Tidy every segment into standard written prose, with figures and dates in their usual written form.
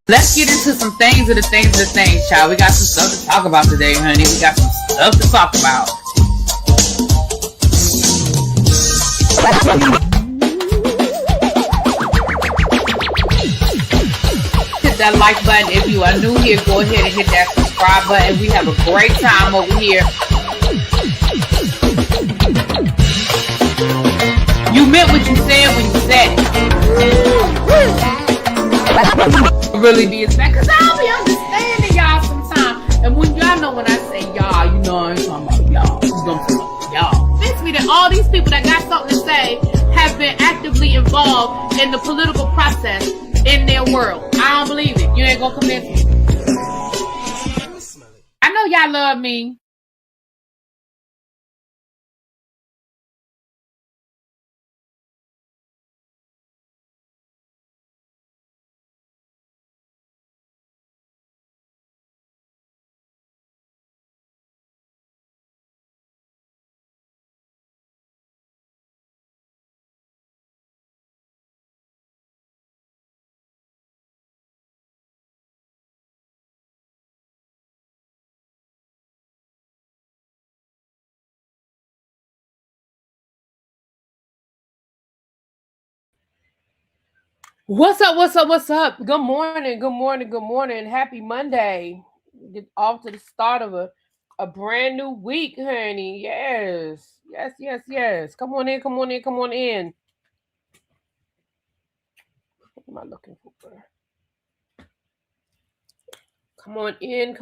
Let's get into some things of the things, child. We got some stuff to talk about today, honey. We got some stuff to talk about. Hit that like button if you are new here. Go ahead and hit that subscribe button. We have a great time over here. You meant what you said when you said it. Really be expected, because I don't be understanding y'all sometimes. And when y'all know when I say y'all, you know I ain't talking about y'all. You know I'm talking about y'all. Makes me that all these people that got something to say have been actively involved in the political process in their world. I don't believe it. You ain't gonna convince me. I know y'all love me. What's up? Good morning. Happy Monday. Get off to the start of a brand new week, honey. Yes. Come on in. What am I looking for? Come on in.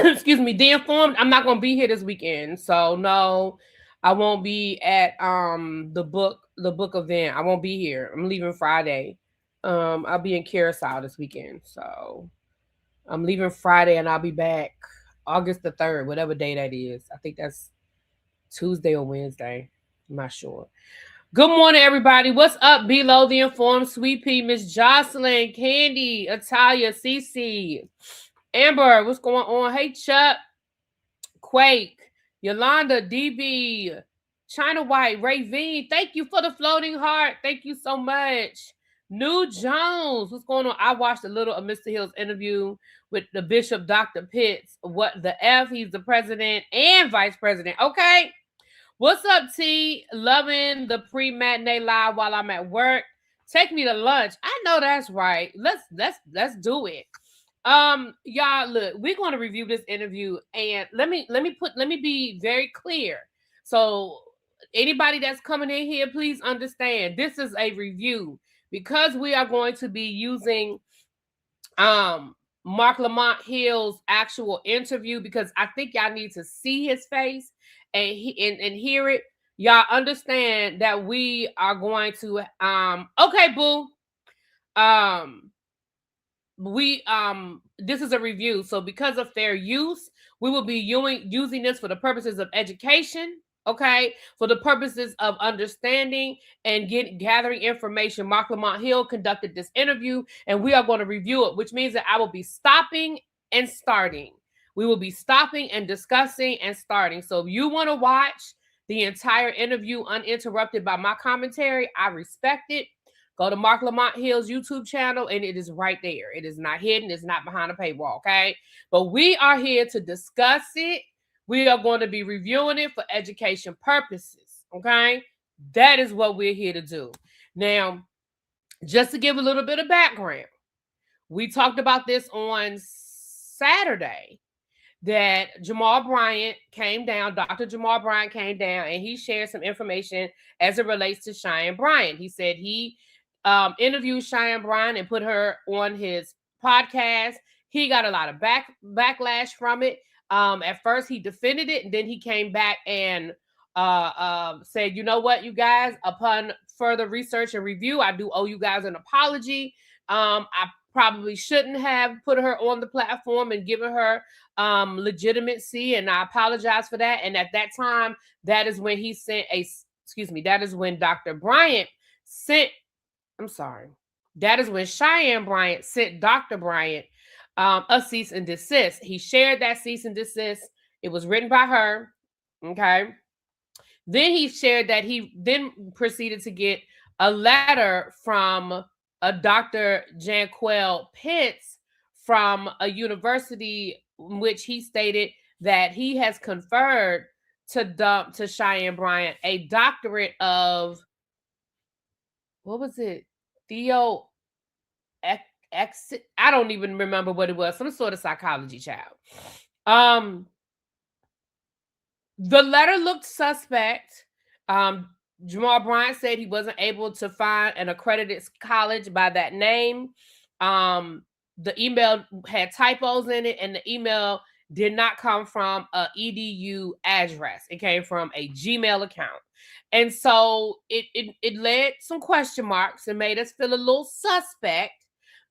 Excuse me, The Informed. I'm not gonna be here this weekend, so no, I won't be at the book event. I won't be here. I'm leaving Friday. I'll be in Curacao this weekend, so I'm leaving Friday and I'll be back August the 3rd, whatever day that is. I think that's Tuesday or Wednesday. I'm not sure. Good morning, everybody. What's up? Below The Informed, Sweet Pea, Miss Jocelyn, Candy, Atalia, Cece, Amber. What's going on? Hey, Chuck, Quake, Yolanda, DB, China White, Ravine. Thank you for the floating heart. Thank you so much. New Jones, what's going on? I watched a little of Mr. Hill's interview with the Bishop, Dr. Pitts. What the F? He's the president and vice president. Okay. What's up, T? Loving the pre-matinee live while I'm at work. Take me to lunch. I know that's right. Let's do it. Y'all, look, we're going to review this interview, and let me be very clear. So anybody that's coming in here, please understand this is a review, because we are going to be using Mark Lamont Hill's actual interview, because I think y'all need to see his face and hear it. Y'all understand that we are going to okay, boo. This is a review, so because of fair use, we will be using this for the purposes of education, okay, for the purposes of understanding and gathering information. Mark Lamont Hill conducted this interview, and we are going to review it, which means that I will be stopping and starting. We will be stopping and discussing and starting. So if you want to watch the entire interview uninterrupted by my commentary, I respect it. Go to Mark Lamont Hill's YouTube channel, and it is right there. It is not hidden. It's not behind a paywall, okay? But we are here to discuss it. We are going to be reviewing it for education purposes, okay? That is what we're here to do. Now, just to give a little bit of background, we talked about this on Saturday, that Jamal Bryant came down, Dr. Jamal Bryant came down, and he shared some information as it relates to Cheyenne Bryant. He said he interviewed Cheyenne Bryant and put her on his podcast. He got a lot of backlash from it. At first, he defended it, and then he came back and said, you know what, you guys, upon further research and review, I do owe you guys an apology. I probably shouldn't have put her on the platform and given her legitimacy, and I apologize for that. And at that time, that is when he sent that is when Dr. Bryant sent, I'm sorry. That is when Cheyenne Bryant sent Dr. Bryant a cease and desist. He shared that cease and desist. It was written by her. Okay. Then he shared that he then proceeded to get a letter from a Dr. Jaquel Pitts from a university in which he stated that he has conferred to Cheyenne Bryant a doctorate of, what was it? Theo I don't even remember what it was. Some sort of psychology child. The letter looked suspect. Jamal Bryant said he wasn't able to find an accredited college by that name. The email had typos in it, and the email did not come from a edu address. It came from a Gmail account. And so it led some question marks and made us feel a little suspect.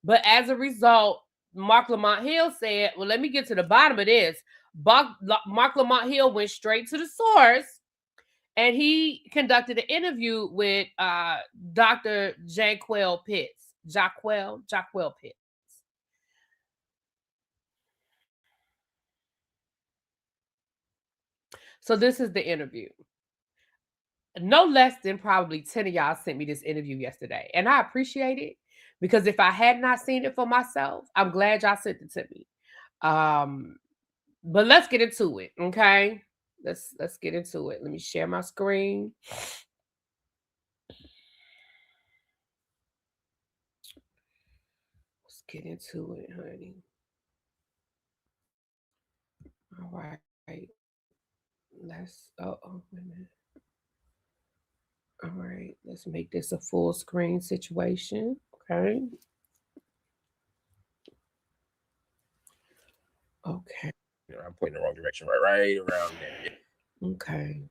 But as a result, Mark Lamont Hill said, well, let me get to the bottom of this. Mark Lamont Hill went straight to the source, and he conducted an interview with Dr. Jaquel Pitts. Jaquel Pitts. So this is the interview. No less than probably 10 of y'all sent me this interview yesterday, and I appreciate it, because if I had not seen it for myself, I'm glad y'all sent it to me. But let's get into it, okay? Let's get into it. Let me share my screen. Let's get into it, honey. All right. Wait a minute. All right, let's make this a full screen situation, okay? Okay. I'm pointing in the wrong direction, right around there. Okay.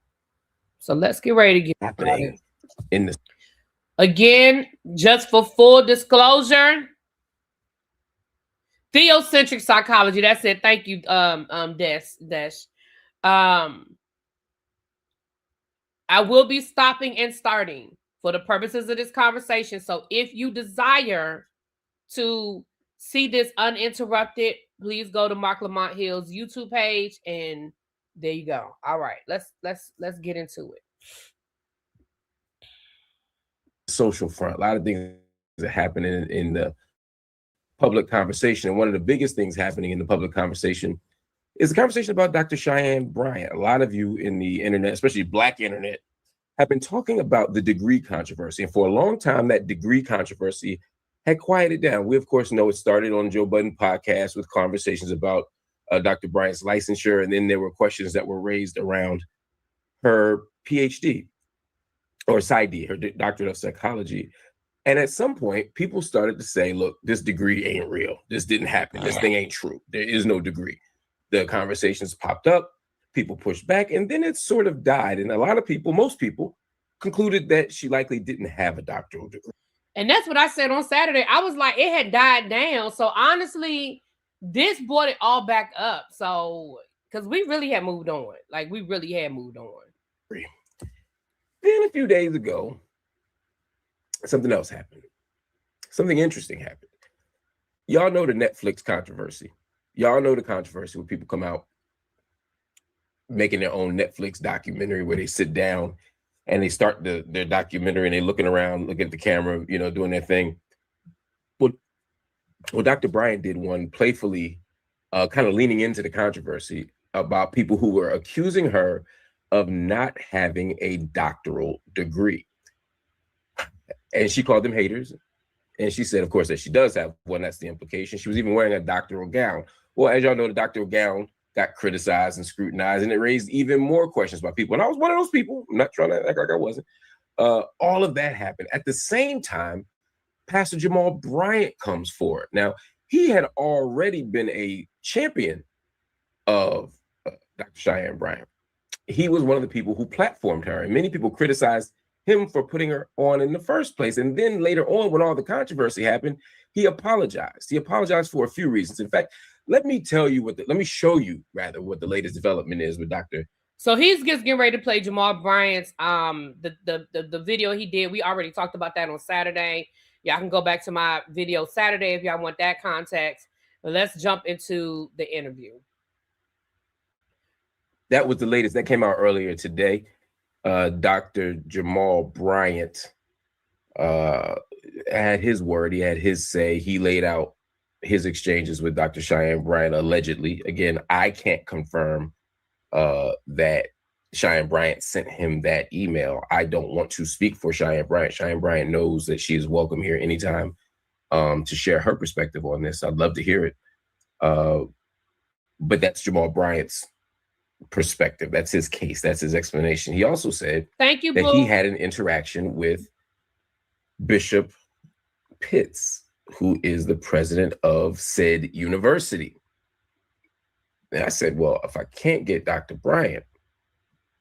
So let's get ready to get happening in this. Again, just for full disclosure, theocentric psychology. That's it. Thank you, Desh. I will be stopping and starting for the purposes of this conversation. So if you desire to see this uninterrupted, please go to Mark Lamont Hill's YouTube page, and there you go. All right, let's get into it. Social front, a lot of things that happen in the public conversation, and one of the biggest things happening in the public conversation is the conversation about Dr. Cheyenne Bryant. A lot of you in the internet, especially Black internet, have been talking about the degree controversy, and for a long time, that degree controversy had quieted down. We, of course, know it started on Joe Budden podcast with conversations about Dr. Bryant's licensure, and then there were questions that were raised around her PhD or PsyD, her doctorate of psychology. And at some point, people started to say, look, this degree ain't real. This didn't happen. This thing ain't true. There is no degree. The conversations popped up, people pushed back, and then it sort of died. And a lot of people, most people, concluded that she likely didn't have a doctoral degree. And that's what I said on Saturday. I was like, it had died down. So honestly, this brought it all back up. So, because we really had moved on. Like, we really had moved on. Then a few days ago, something else happened. Something interesting happened. Y'all know the Netflix controversy. Y'all know the controversy where people come out making their own Netflix documentary where they sit down and they start their documentary and they're looking around, looking at the camera, you know, doing their thing. Well, Dr. Bryant did one playfully, kind of leaning into the controversy about people who were accusing her of not having a doctoral degree. And she called them haters. And she said, of course, that she does have one. That's the implication. She was even wearing a doctoral gown. Well, as y'all know, the doctoral gown got criticized and scrutinized, and it raised even more questions by people. And I was one of those people. I'm not trying to act like I wasn't. All of that happened. At the same time, Pastor Jamal Bryant comes forward. Now, he had already been a champion of Dr. Cheyenne Bryant. He was one of the people who platformed her, and many people criticized him for putting her on in the first place. And then later on, when all the controversy happened, he apologized. He apologized for a few reasons. In fact, let me show you what the latest development is with Dr. So he's just getting ready to play Jamal Bryant's the video he did. We already talked about that on Saturday. Y'all can go back to my video Saturday if y'all want that context. But let's jump into the interview. That was the latest. That came out earlier today. Dr. Jamal Bryant had his word. He had his say. He laid out his exchanges with Dr. Cheyenne Bryant, allegedly. Again, I can't confirm that Cheyenne Bryant sent him that email. I don't want to speak for Cheyenne Bryant. Cheyenne Bryant knows that she is welcome here anytime to share her perspective on this. I'd love to hear it. But that's Jamal Bryant's perspective. That's his case. That's his explanation. He also said Thank you, that Boo. he had an interaction with Bishop Pitts, who is the president of said university. And I said, well, if I can't get Dr. Bryant,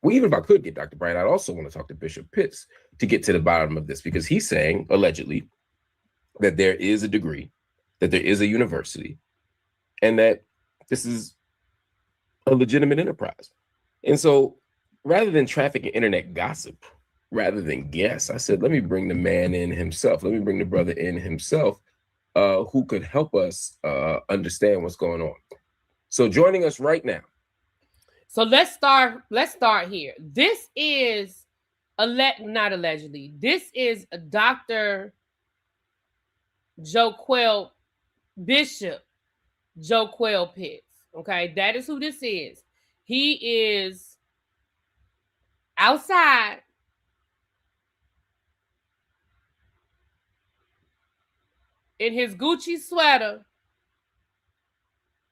well, even if I could get Dr. Bryant, I'd also want to talk to Bishop Pitts to get to the bottom of this, because he's saying, allegedly, that there is a degree, that there is a university, and that this is a legitimate enterprise. And so rather than trafficking internet gossip, rather than guess, I said, let me bring the man in himself. Let me bring the brother in himself, who could help us understand what's going on. So joining us right now. So let's start here. This is not allegedly. This is Dr. Bishop Jaquel Pitts. Okay, that is who this is. He is outside in his Gucci sweater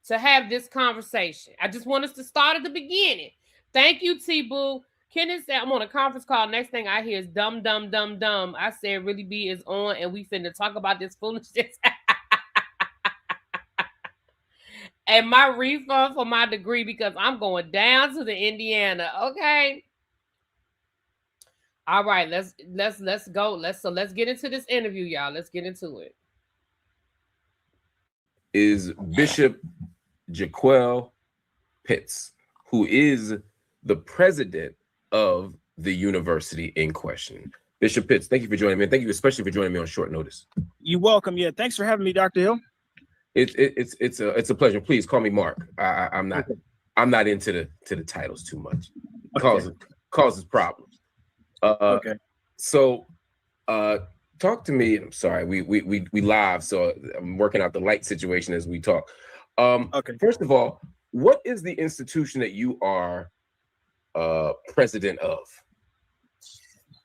to have this conversation. I just want us to start at the beginning. Thank you, T-Boo. Kenneth said, I'm on a conference call. Next thing I hear is dumb, dumb, dumb, dumb. I said, Really B is on, and we finna talk about this foolishness. And my refund for my degree, because I'm going down to the Indiana. Okay. All right, let's go. Let's get into this interview, y'all. Let's get into it. Is Bishop Jaquel Pitts, who is the president of the university in question. Bishop Pitts, thank you for joining me. And thank you especially for joining me on short notice. You're welcome. Yeah, thanks for having me, Dr. Hill. It's a pleasure. Please call me Mark. I'm not into the titles too much. Causes problems. Okay. So talk to me. I'm sorry, we live, so I'm working out the light situation as we talk. Okay. First of all, what is the institution that you are president of?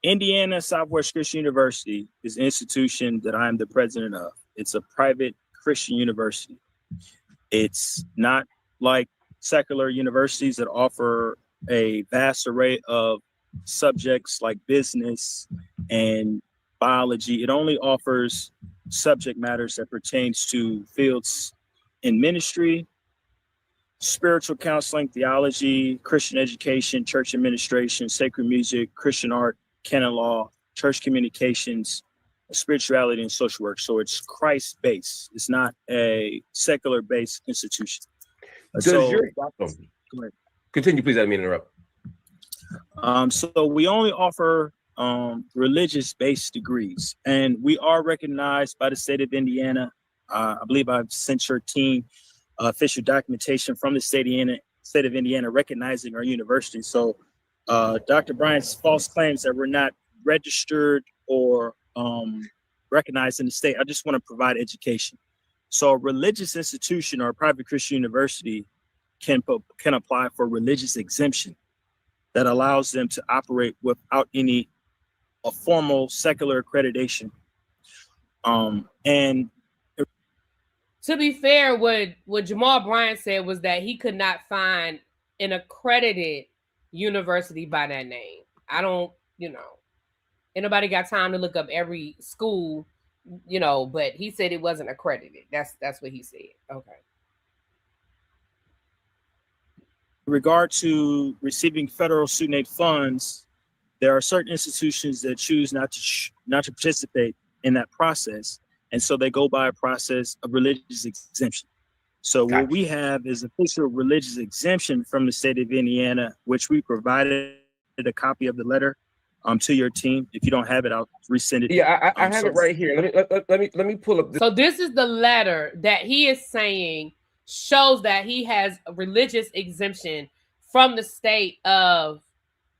Indiana Southwest Christian University is an institution that I am the president of. It's a private Christian university. It's not like secular universities that offer a vast array of subjects like business and biology. It only offers subject matters that pertains to fields in ministry, spiritual counseling, theology, Christian education, church administration, sacred music, Christian art, canon law, church communications, spirituality, and social work. So it's Christ-based. It's not a secular-based institution. Continue, please. I didn't mean to interrupt. So we only offer religious-based degrees, and we are recognized by the state of Indiana. I believe I've sent your team official documentation from the state of Indiana recognizing our university. So Dr. Bryant's false claims that we're not registered or recognized in the state, I just want to provide education. So a religious institution or a private Christian university can apply for religious exemption that allows them to operate without any formal secular accreditation. And to be fair, what Jamal Bryant said was that he could not find an accredited university by that name. I don't, anybody got time to look up every school, but he said it wasn't accredited. That's what he said. Okay. In regard to receiving federal student aid funds, there are certain institutions that choose not to participate in that process. And so they go by a process of religious exemption. So what we have is official religious exemption from the state of Indiana, which we provided a copy of the letter to your team. If you don't have it, I'll resend it. Yeah, I have it right here. Let me pull up this. So this is the letter that he is saying shows that he has a religious exemption from the state of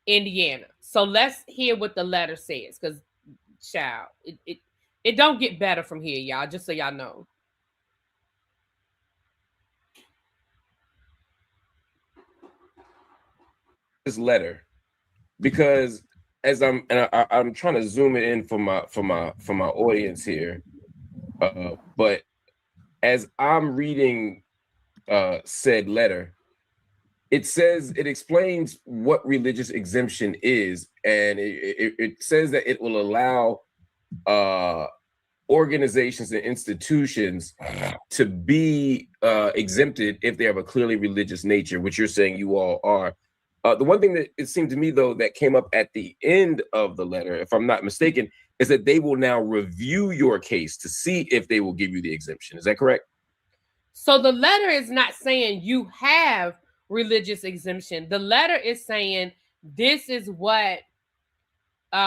Indiana. So let's hear what the letter says, because child, it don't get better from here, y'all, just so y'all know. This letter, because as I'm trying to zoom it in for my audience here, but as I'm reading said letter, it explains what religious exemption is, and it says that it will allow organizations and institutions to be exempted if they have a clearly religious nature, which you're saying you all are. The one thing that it seemed to me, though, that came up at the end of the letter, if I'm not mistaken, is that they will now review your case to see if they will give you the exemption. Is that correct? So the letter is not saying you have religious exemption. The letter is saying this is what wait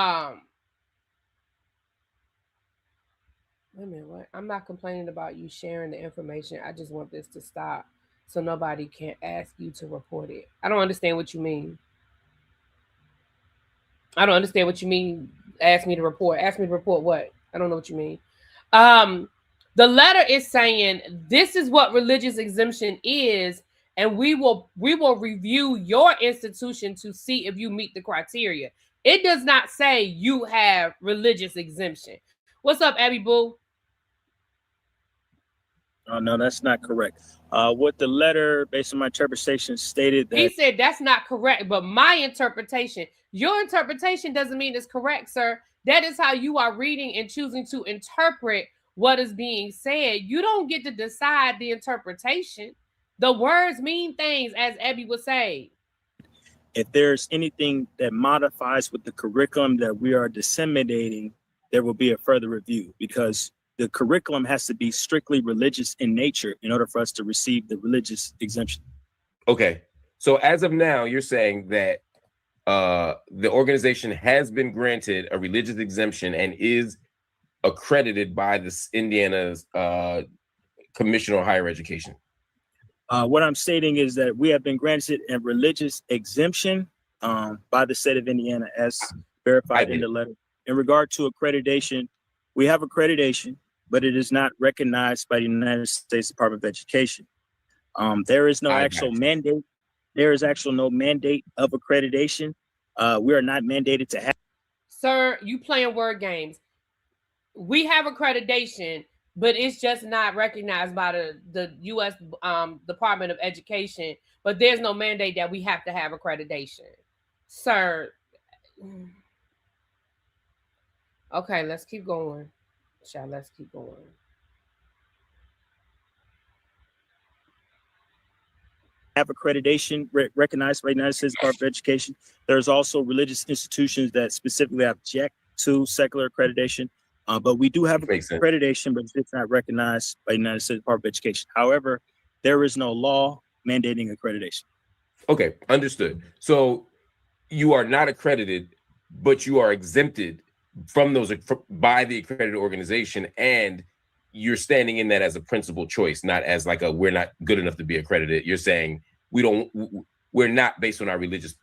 a minute, what? I'm not complaining about you sharing the information. I just want this to stop so nobody can ask you to report it. I don't understand what you mean. I don't understand what you mean. Ask me to report. Ask me to report what? I don't know what you mean. The letter is saying this is what religious exemption is, and we will review your institution to see if you meet the criteria. It does not say you have religious exemption. What's up, Abby Boo? No, that's not correct. What the letter, based on my interpretation, stated that he said that's not correct, but my interpretation, your interpretation doesn't mean it's correct, sir. That is how you are reading and choosing to interpret what is being said. You don't get to decide the interpretation. The words mean things, as Abby would say. If there's anything that modifies with the curriculum that we are disseminating, there will be a further review, because the curriculum has to be strictly religious in nature in order for us to receive the religious exemption. Okay. So as of now, you're saying that the organization has been granted a religious exemption and is accredited by the Indiana's Commission on Higher Education. What I'm stating is that we have been granted a religious exemption by the state of Indiana, as verified in the letter. In regard to accreditation, we have accreditation, but it is not recognized by the United States Department of Education. There is no actual mandate. There is actually no mandate of accreditation. We are not mandated to have. Sir, you playing word games. We have accreditation, but it's just not recognized by the U.S. Department of Education. But there's no mandate that we have to have accreditation, sir. Okay, let's keep going. Let's keep going. Have accreditation recognized by the United States Department of Education. There's also religious institutions that specifically object to secular accreditation, but we do have accreditation, but it's not recognized by the United States Department of Education. However, there is no law mandating accreditation. Okay, understood. So you are not accredited, but you are exempted from those by the accredited organization, and you're standing in that as a principal choice, not as like a we're not good enough to be accredited. You're saying we're not based on our religious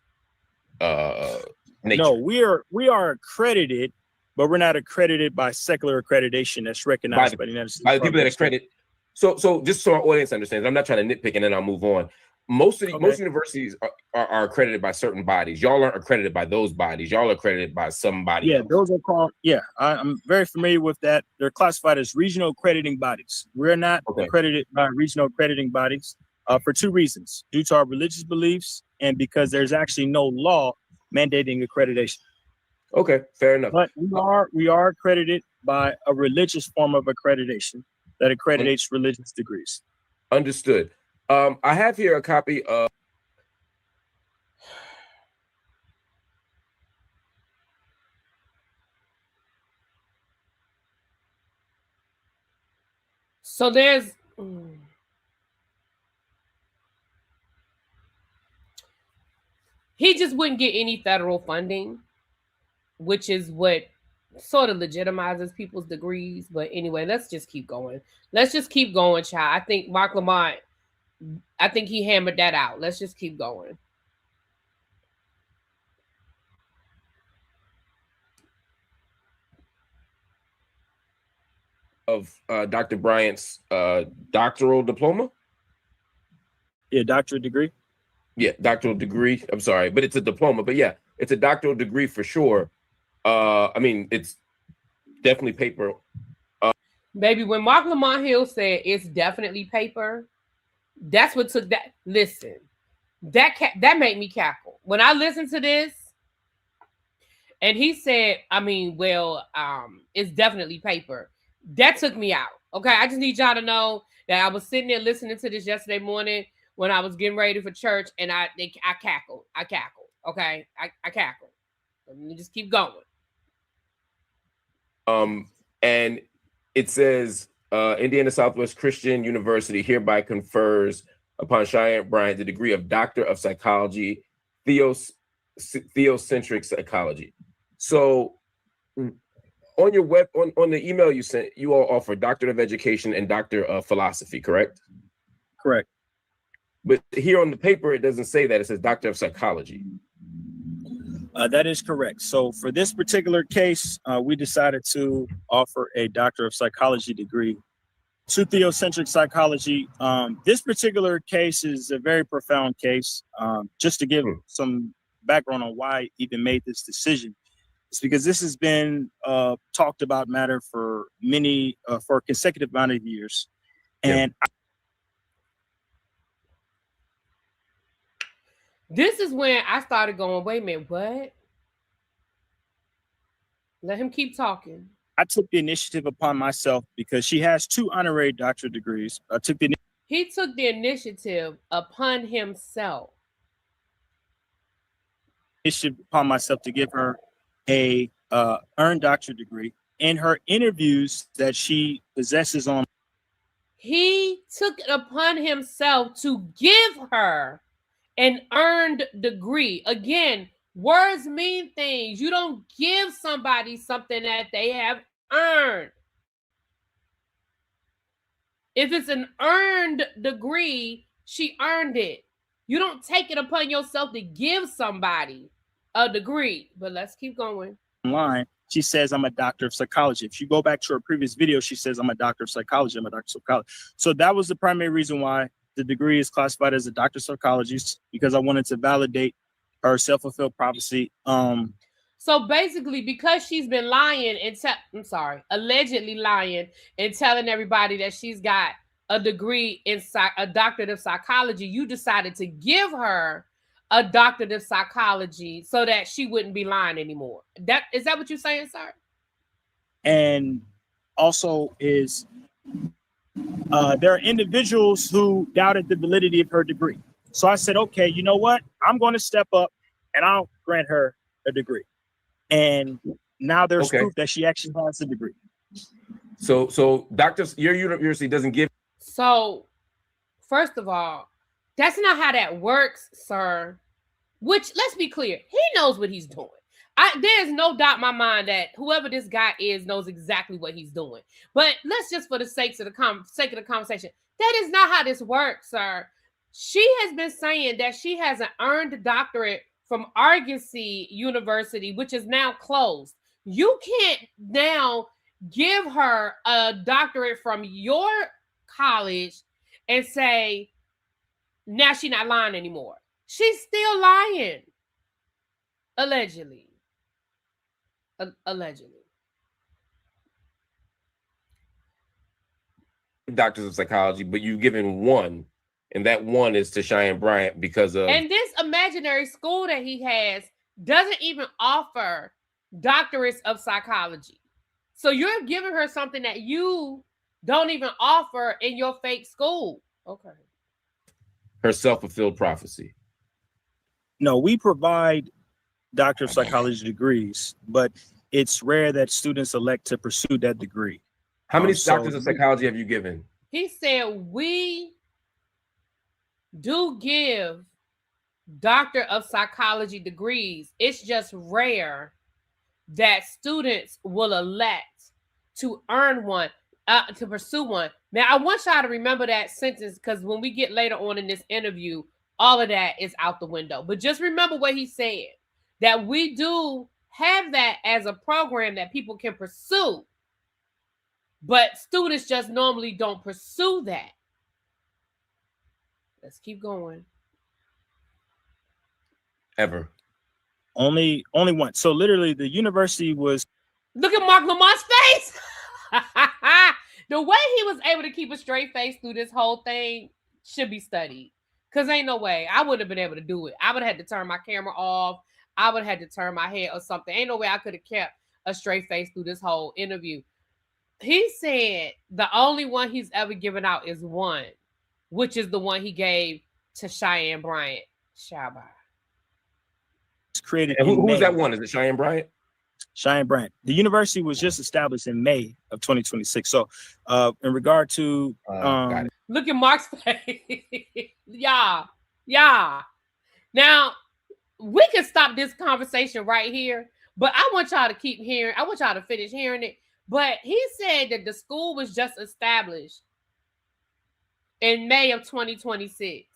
nature. No, we are accredited, but we're not accredited by secular accreditation that's recognized by the United States. By the people that accredit. So just so our audience understands, I'm not trying to nitpick and then I'll move on. Most universities are accredited by certain bodies. Y'all aren't accredited by those bodies. Y'all are accredited by somebody. Yeah, else. Those are called. Yeah, I'm very familiar with that. They're classified as regional accrediting bodies. We're not accredited by regional accrediting bodies for two reasons: due to our religious beliefs and because there's actually no law mandating accreditation. Okay, fair enough. But we are accredited by a religious form of accreditation that accreditates religious degrees. Understood. I have here a copy of. So there's. He just wouldn't get any federal funding. which is what sort of legitimizes people's degrees. But anyway, let's just keep going. Let's just keep going, child. I think Mark Lamont, I think he hammered that out. Let's just keep going. Of Dr. Bryant's doctoral diploma? Yeah, doctorate degree. Yeah, doctoral degree. I'm sorry, but it's a diploma. But yeah, it's a doctoral degree for sure. I mean, it's definitely paper. Baby, when Mark Lamont Hill said it's definitely paper, that's what took that. Listen, that made me cackle. When I listened to this, and he said, I mean, well, it's definitely paper. That took me out. Okay, I just need y'all to know that I was sitting there listening to this yesterday morning when I was getting ready for church, and I cackled. I cackled. Okay, I cackled. Let me just keep going. And it says Indiana Southwest Christian University hereby confers upon Cheyenne Bryant the degree of Doctor of Psychology, Theocentric Psychology. So on your web, on the email you sent, you all offer Doctor of Education and Doctor of Philosophy, correct? Correct. But here on the paper, it doesn't say that. It says Doctor of Psychology. That is correct. So for this particular case, we decided to offer a Doctor of Psychology degree to Theocentric Psychology. This particular case is a very profound case. Just to give some background on why I even made this decision, it's because this has been talked about matter for for a consecutive amount of years. And this is when I started going, wait a minute, what? Let him keep talking. I took the initiative upon myself because she has 2 honorary doctorate degrees. He took the initiative upon himself. Upon myself to give her a earned doctorate degree. In her interviews that she possesses on, he took it upon himself to give her an earned degree. Again, words mean things. You don't give somebody something that they have earned. If it's an earned degree, she earned it. You don't take it upon yourself to give somebody a degree. But let's keep going. Online, she says, I'm a doctor of psychology. If you go back to her previous video, she says, I'm a doctor of psychology. I'm a doctor of psychology. So that was the primary reason why the degree is classified as a doctor of psychology, because I wanted to validate her self-fulfilled prophecy. So basically, because she's been lying and allegedly lying and telling everybody that she's got a degree in a doctorate of psychology, you decided to give her a doctorate of psychology so that she wouldn't be lying anymore. Is that what you're saying, sir? And also is there are individuals who doubted the validity of her degree. So I said, okay, you know what? I'm going to step up and I'll grant her a degree. And now there's proof that she actually has a degree. So your university doesn't give. So first of all, that's not how that works, sir. Which, let's be clear, he knows what he's doing. There's no doubt in my mind that whoever this guy is knows exactly what he's doing. But let's just, for the sake of the conversation, that is not how this works, sir. She has been saying that she has an earned doctorate from Argosy University, which is now closed. You can't now give her a doctorate from your college and say, now she's not lying anymore. She's still lying. Allegedly. Allegedly. Doctors of psychology, but you've given one, and that one is to Cheyenne Bryant because of. And this imaginary school that he has doesn't even offer doctorates of psychology. So you're giving her something that you don't even offer in your fake school. Okay. Her self-fulfilled prophecy. No, we provide doctor of psychology degrees, but it's rare that students elect to pursue that degree. How many doctors of psychology have you given? He said, we do give doctor of psychology degrees. It's just rare that students will elect to earn one, to pursue one. Now, I want y'all to remember that sentence, because when we get later on in this interview, all of that is out the window. But just remember what he said, that we do have that as a program that people can pursue, but students just normally don't pursue that. Let's keep going. Ever. Only one. So literally the university was. Look at Mark Lamont's face. The way he was able to keep a straight face through this whole thing should be studied. Because ain't no way. I wouldn't have been able to do it. I would have had to turn my camera off. I would have had to turn my head or something. Ain't no way I could have kept a straight face through this whole interview. He said the only one he's ever given out is one, which is the one he gave to Cheyenne Bryant. Shabba. Created. And who's that one? Is it Cheyenne Bryant? Cheyenne Bryant. The university was just established in May of 2026. So, in regard to, look at Mark's face. yeah. Now, we can stop this conversation right here, but I want y'all to keep hearing. I want y'all to finish hearing it. But he said that the school was just established in May of 2026.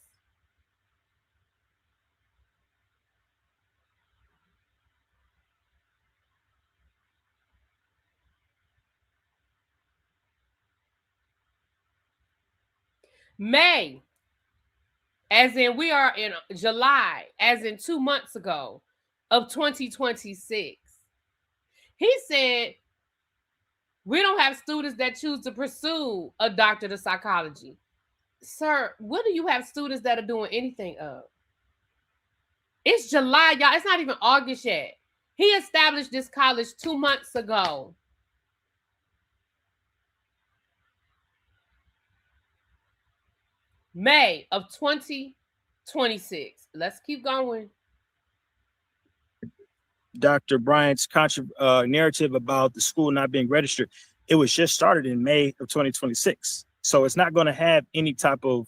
May, as in we are in July, as in 2 months ago of 2026. He said, we don't have students that choose to pursue a doctorate of psychology. Sir, what do you have students that are doing anything of? It's July, y'all. It's not even August yet. He established this college 2 months ago. May of 2026. Let's keep going. Dr. Bryant's narrative about the school not being registered, it was just started in May of 2026. So it's not going to have any type of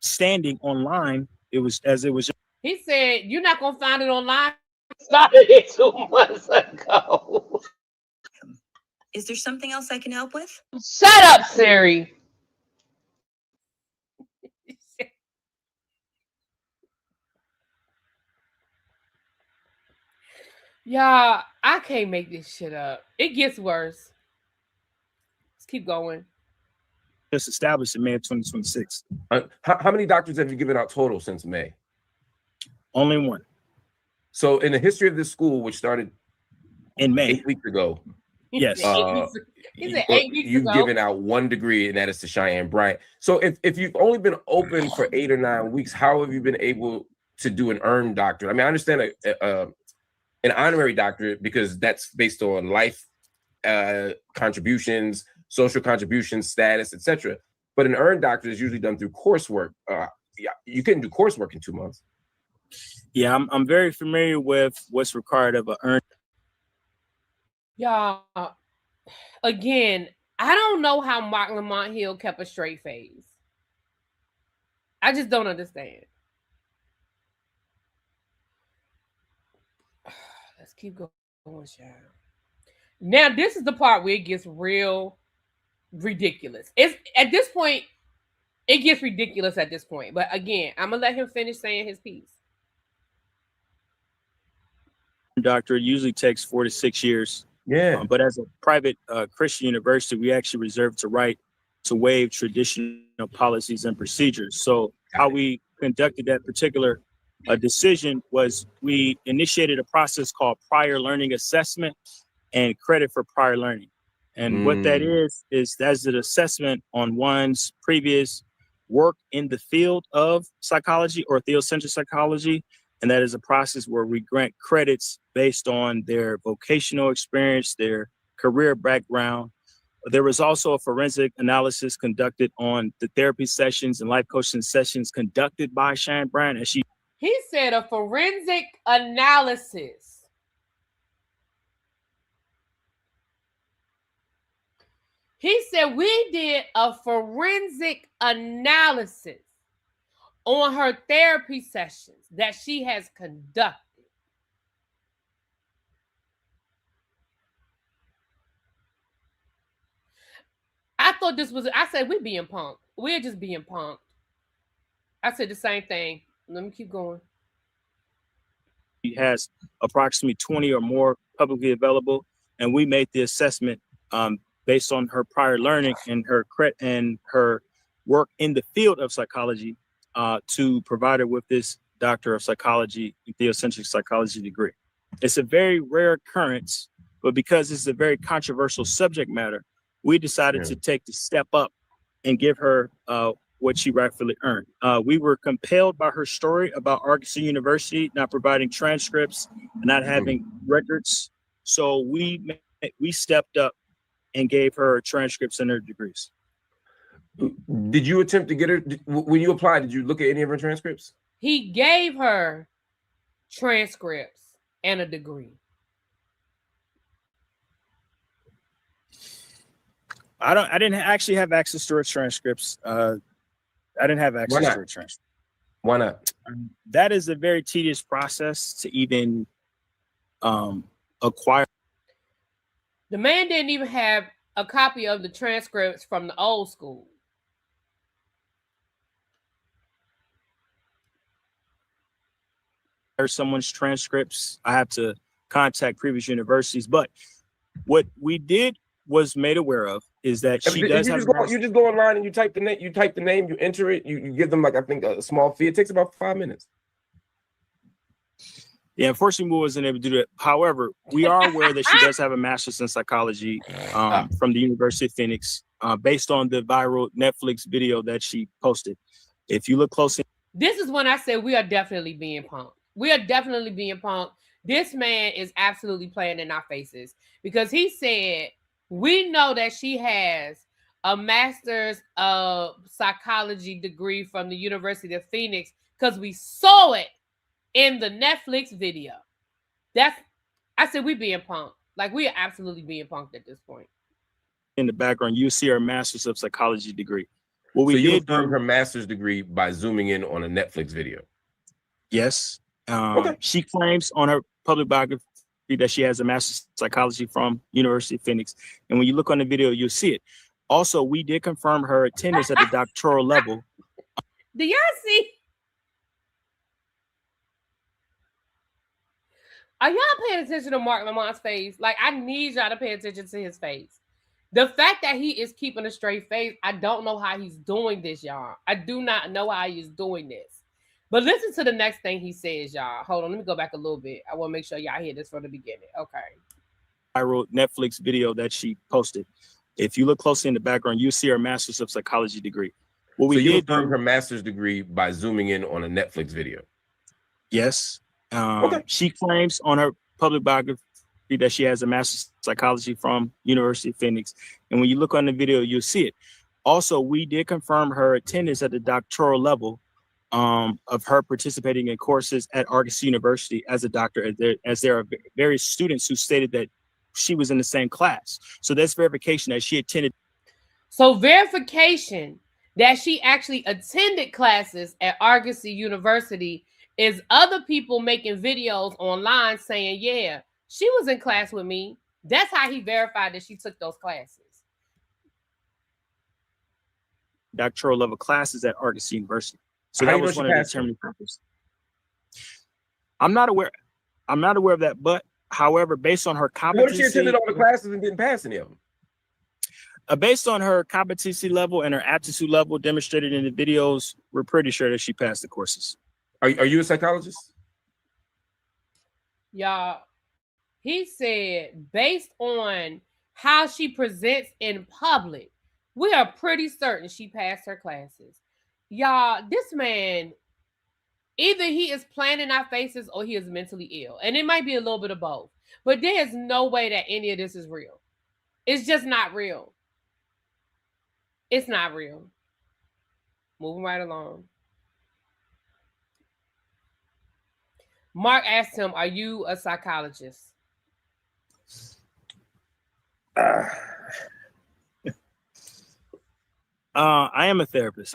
standing online. It was. He said, you're not going to find it online. Started it 2 months ago. Is there something else I can help with? Shut up, Siri. Y'all, I can't make this shit up. It gets worse. Let's keep going. Just established in May of 2026. How many doctors have you given out total since May? Only one. So in the history of this school, which started in May 8 weeks ago, yes, you've given out one degree, and that is to Cheyenne Bryant. So if you've only been open for 8 or 9 weeks, how have you been able to do an earned doctorate? I mean, I understand an honorary doctorate because that's based on life contributions, social contributions, status, etc. But an earned doctorate is usually done through coursework. You couldn't do coursework in 2 months. Yeah, I'm very familiar with what's required of an earned. Y'all, again, I don't know how Mark Lamont Hill kept a straight face. I just don't understand. Let's keep going, child. Now, this is the part where it gets real ridiculous. It's at this point, it gets ridiculous at this point. But again, I'm gonna let him finish saying his piece. Doctorate usually takes 4 to 6 years. Yeah. But as a private Christian university, we actually reserve the right to waive traditional policies and procedures. So how we conducted that particular decision was we initiated a process called prior learning assessment and credit for prior learning. And what that is that's an assessment on one's previous work in the field of psychology or theocentric psychology. And that is a process where we grant credits based on their vocational experience, their career background. There was also a forensic analysis conducted on the therapy sessions and life coaching sessions conducted by Cheyenne Bryant. And he said a forensic analysis. He said we did a forensic analysis on her therapy sessions that she has conducted. I thought this was. I said we being punked. We're just being punked. I said the same thing. Let me keep going. He has approximately 20 or more publicly available, and we made the assessment based on her prior learning and her work in the field of psychology to provide her with this Doctor of Psychology, Theocentric Psychology degree. It's a very rare occurrence, but because it's a very controversial subject matter, we decided to take the step up and give her what she rightfully earned. We were compelled by her story about Arkansas University not providing transcripts, not having records. So we stepped up and gave her transcripts and her degrees. Did you attempt to get her, when you applied, did you look at any of her transcripts? He gave her transcripts and a degree. I didn't actually have access to her transcripts. I didn't have access to her transcripts. Why not? That is a very tedious process to even acquire. The man didn't even have a copy of the transcripts from the old school. Someone's transcripts. I have to contact previous universities. But what we did was made aware of is that she does have. You just go online and you type the name. You type the name. You enter it. You give them, like, I think, a small fee. It takes about 5 minutes. Yeah, unfortunately, we wasn't able to do that. However, we are aware that she does have a master's in psychology from the University of Phoenix, based on the viral Netflix video that she posted. If you look closely, this is when I said we are definitely being punked. We are definitely being punked. This man is absolutely playing in our faces because he said, we know that she has a master's of psychology degree from the University of Phoenix because we saw it in the Netflix video. I said we being punked. Like, we are absolutely being punked at this point. In the background, you see her master's of psychology degree. What we so you did affirmed her master's degree by zooming in on a Netflix video. Yes. She claims on her public biography that she has a master's of psychology from University of Phoenix. And when you look on the video, you'll see it. Also, we did confirm her attendance at the doctoral level. Do y'all see? Are y'all paying attention to Mark Lamont's face? Like, I need y'all to pay attention to his face. The fact that he is keeping a straight face, I don't know how he's doing this, y'all. I do not know how he's doing this. But listen to the next thing he says, y'all. Hold on, let me go back a little bit. I want to make sure y'all hear this from the beginning. Okay. Viral Netflix video that she posted. If you look closely in the background, you see her master's of psychology degree. What we so you did affirmed her master's degree by zooming in on a Netflix video. Yes. She claims on her public biography that she has a master's of psychology from University of Phoenix. And when you look on the video, you'll see it. Also, we did confirm her attendance at the doctoral level of her participating in courses at Arkansas University as a doctor, as there are various students who stated that she was in the same class. So that's verification that she attended. So verification that she actually attended classes at Arkansas University is other people making videos online saying, yeah, she was in class with me. That's how he verified that she took those classes. Doctoral level classes at Arkansas University. So how that was one of the determining factors. I'm not aware of that, but however, based on her competency, what if she attended all the classes and didn't pass any of them? Based on her competency level and her aptitude level demonstrated in the videos, we're pretty sure that she passed the courses. Are you a psychologist? Y'all, he said, based on how she presents in public, we are pretty certain she passed her classes. Y'all, this man, either he is playing in our faces or he is mentally ill. And it might be a little bit of both. But there is no way that any of this is real. It's just not real. It's not real. Moving right along. Mark asked him, are you a psychologist? I am a therapist.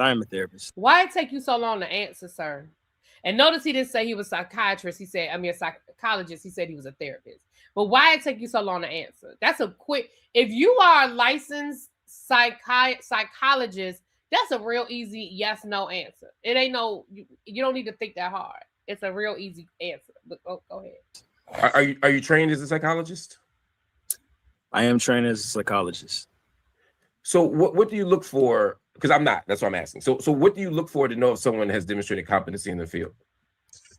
Why it take you so long to answer, sir? And notice he didn't say he was a psychiatrist. He said, a psychologist. He said he was a therapist. But why it take you so long to answer? That's a quick. If you are a licensed psychologist, that's a real easy yes, no answer. It ain't no, you don't need to think that hard. It's a real easy answer. But go ahead. Are you trained as a psychologist? I am trained as a psychologist. So what do you look for? Because I'm not. That's what I'm asking. So what do you look for to know if someone has demonstrated competency in the field?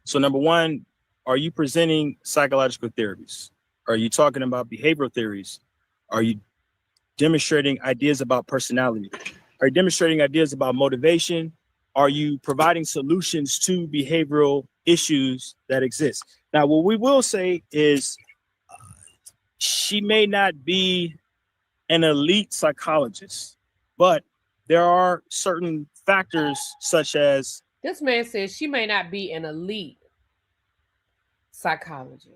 So number one, are you presenting psychological theories? Are you talking about behavioral theories? Are you demonstrating ideas about personality? Are you demonstrating ideas about motivation? Are you providing solutions to behavioral issues that exist? Now, what we will say is she may not be an elite psychologist, but there are certain factors such as... This man says she may not be an elite psychologist.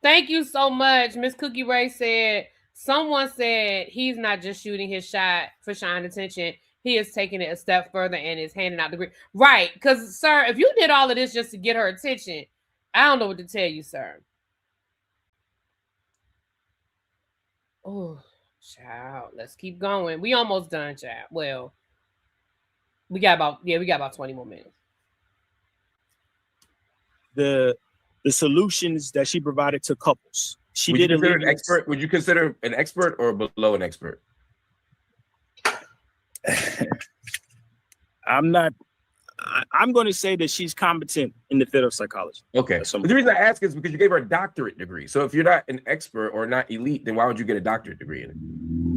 Thank you so much. Miss Cookie Ray said, someone said he's not just shooting his shot for shine attention. He is taking it a step further and is handing out the degree. Right. Because, sir, if you did all of this just to get her attention, I don't know what to tell you, sir. Oh, child. Let's keep going. We almost done, child. Well, we got about 20 more minutes. The solutions that she provided to couples. She Would did you consider an expert? Would you consider an expert or below an expert? I'm going to say that she's competent in the field of psychology. Okay. But the reason I ask is because you gave her a doctorate degree. So if you're not an expert or not elite, then why would you get a doctorate degree in it?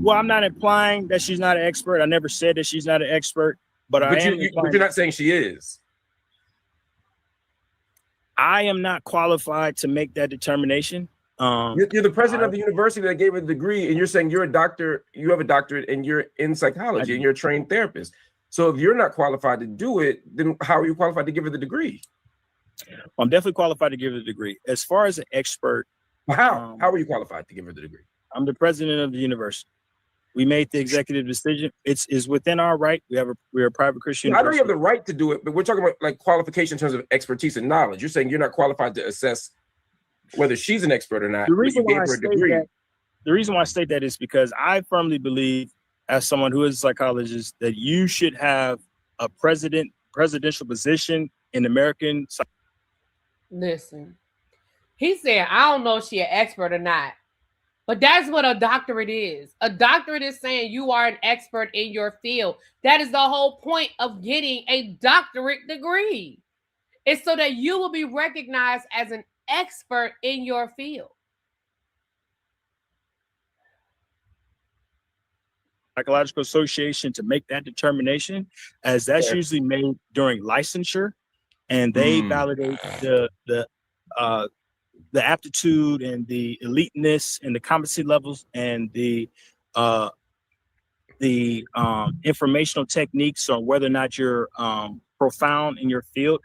Well, I'm not implying that she's not an expert. I never said that she's not an expert, but you're not saying she is. I am not qualified to make that determination. You're the president of the university that gave her the degree, and you're saying you're a doctor, you have a doctorate, and you're in psychology, and you're a trained therapist. So if you're not qualified to do it, then how are you qualified to give her the degree? I'm definitely qualified to give her the degree. As far as an expert, how are you qualified to give her the degree? I'm the president of the university. We made the executive decision. It's within our right. We're a private Christian university. I know you have the right to do it, but we're talking about like qualification in terms of expertise and knowledge. You're saying you're not qualified to assess whether she's an expert or not. The reason why I state that is because I firmly believe, as someone who is a psychologist, that you should have a presidential position in American. Listen, he said, I don't know if she's an expert or not. But that's what a doctorate is. A doctorate is saying you are an expert in your field. That is the whole point of getting a doctorate degree. It's so that you will be recognized as an expert in your field. Psychological Association to make that determination, as that's usually made during licensure, and they validate the aptitude and the eliteness and the competency levels and the informational techniques on whether or not you're profound in your field,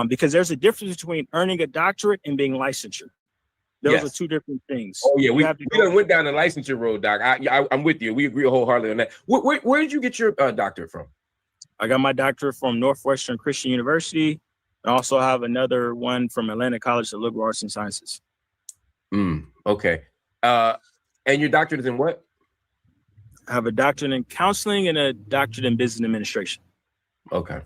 because there's a difference between earning a doctorate and being licensure. Those are two different things. Oh yeah, we went down the licensure road, Doc. I'm with you. We agree wholeheartedly on that. Where did you get your doctorate from? I got my doctorate from Northwestern Christian University. I also have another one from Atlanta College of Liberal Arts and Sciences. Okay. And your doctorate is in what? I have a doctorate in counseling and a doctorate in business administration. Okay.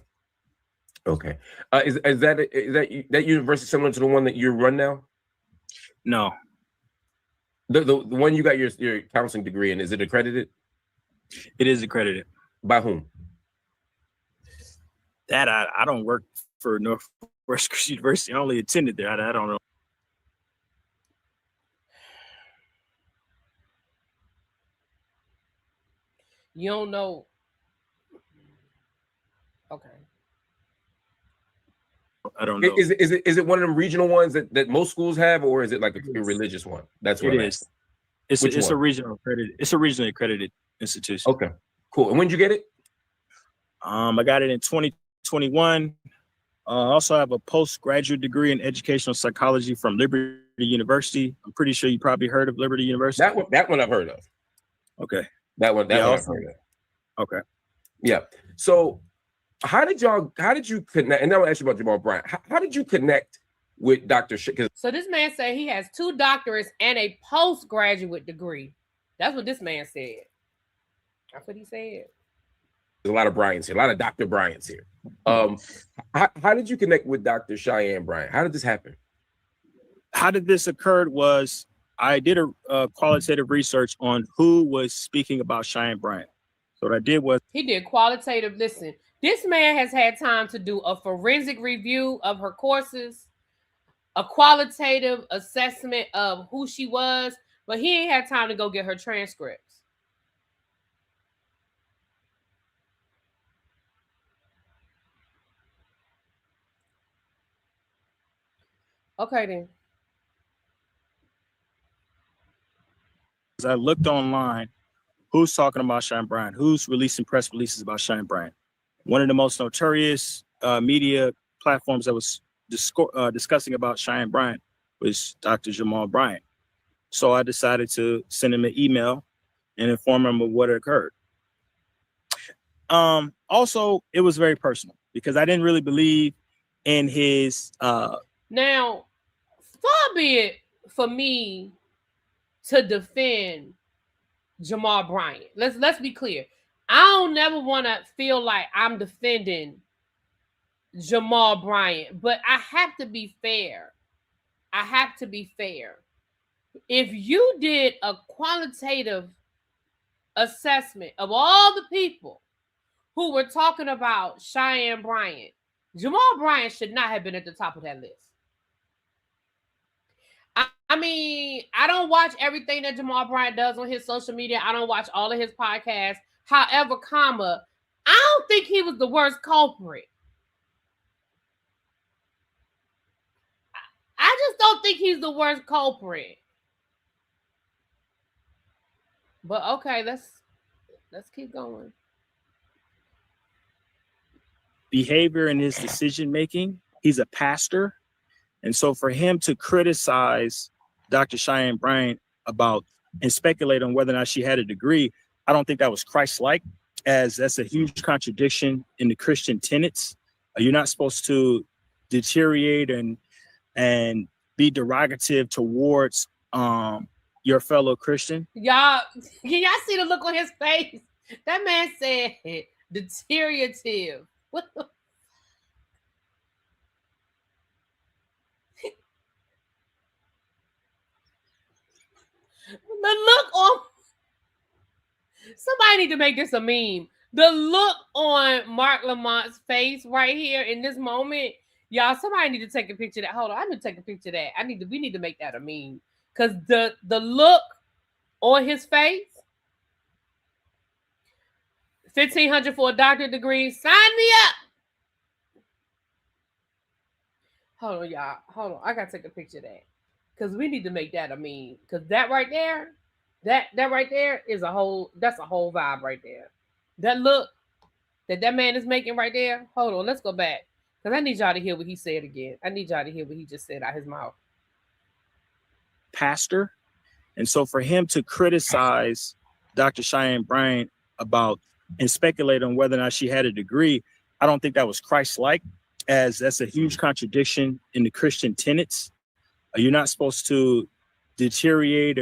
Is that university similar to the one that you run now? No. The one you got your counseling degree in, is it accredited? It is accredited. By whom? That I don't work for Northwestern Christian University. I only attended there. I don't know. You don't know. Okay. I don't know. Is it one of them regional ones that most schools have, or is it like a religious one? That's what it is. It's a regional accredited. It's a regionally accredited institution. Okay, cool. And when did you get it? I got it in 2021. I also have a postgraduate degree in educational psychology from Liberty University. I'm pretty sure you probably heard of Liberty University. That one I've heard of. Okay. That one I've heard of. Okay. Yeah. So how did you connect? And now I'll ask you about Jamal Bryant. How did you connect with Dr. So this man said he has 2 doctorates and a postgraduate degree. That's what this man said. That's what he said. There's a lot of Bryants here, a lot of Dr. Bryants here. How did you connect with Dr. Cheyenne Bryant? How did this happen? How did this occur was I did a qualitative research on who was speaking about Cheyenne Bryant. So what I did was he did qualitative. Listen, this man has had time to do a forensic review of her courses, a qualitative assessment of who she was, but he ain't had time to go get her transcripts. Okay, then. I looked online, who's talking about Cheyenne Bryant, who's releasing press releases about Cheyenne Bryant. One of the most notorious media platforms that was discussing about Cheyenne Bryant was Dr. Jamal Bryant. So I decided to send him an email and inform him of what had occurred. Also, it was very personal because I didn't really believe in his. Now, far be it for me to defend Jamal Bryant. Let's be clear. I don't never want to feel like I'm defending Jamal Bryant, but I have to be fair. If you did a qualitative assessment of all the people who were talking about Cheyenne Bryant, Jamal Bryant should not have been at the top of that list. I mean, I don't watch everything that Jamal Bryant does on his social media. I don't watch all of his podcasts. However, I don't think he was the worst culprit. I just don't think he's the worst culprit. But okay, let's keep going. Behavior in his decision making. He's a pastor. And so for him to criticize Dr. Cheyenne Bryant about and speculate on whether or not she had a degree, I don't think that was Christ-like, as that's a huge contradiction in the Christian tenets. You're not supposed to deteriorate and be derogative towards your fellow Christian. Y'all, can y'all see the look on his face? That man said deteriorative. What the? The look on somebody need to make this a meme. The look on Mark Lamont's face right here in this moment, y'all. Somebody need to take a picture of that. Hold on, I need to take a picture of that. We need to make that a meme because the look on his face. 1,500 for a doctorate degree. Sign me up. Hold on, y'all. Hold on. I gotta take a picture of that. Because we need to make that a meme. Because that right there, that right there is that's a whole vibe right there. That look that man is making right there. Hold on, let's go back. Because I need y'all to hear what he said again. I need y'all to hear what he just said out his mouth. Pastor. And so for him to criticize Dr. Cheyenne Bryant about and speculate on whether or not she had a degree, I don't think that was Christ-like, as that's a huge contradiction in the Christian tenets. You're not supposed to deteriorate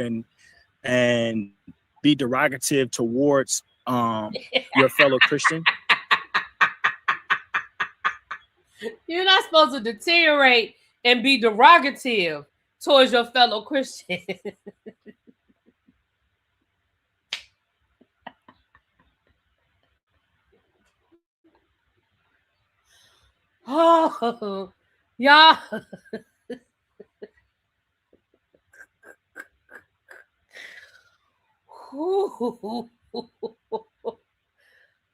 and be derogative towards your fellow Christian. You're not supposed to deteriorate and be derogative towards your fellow Christian. Oh, y'all.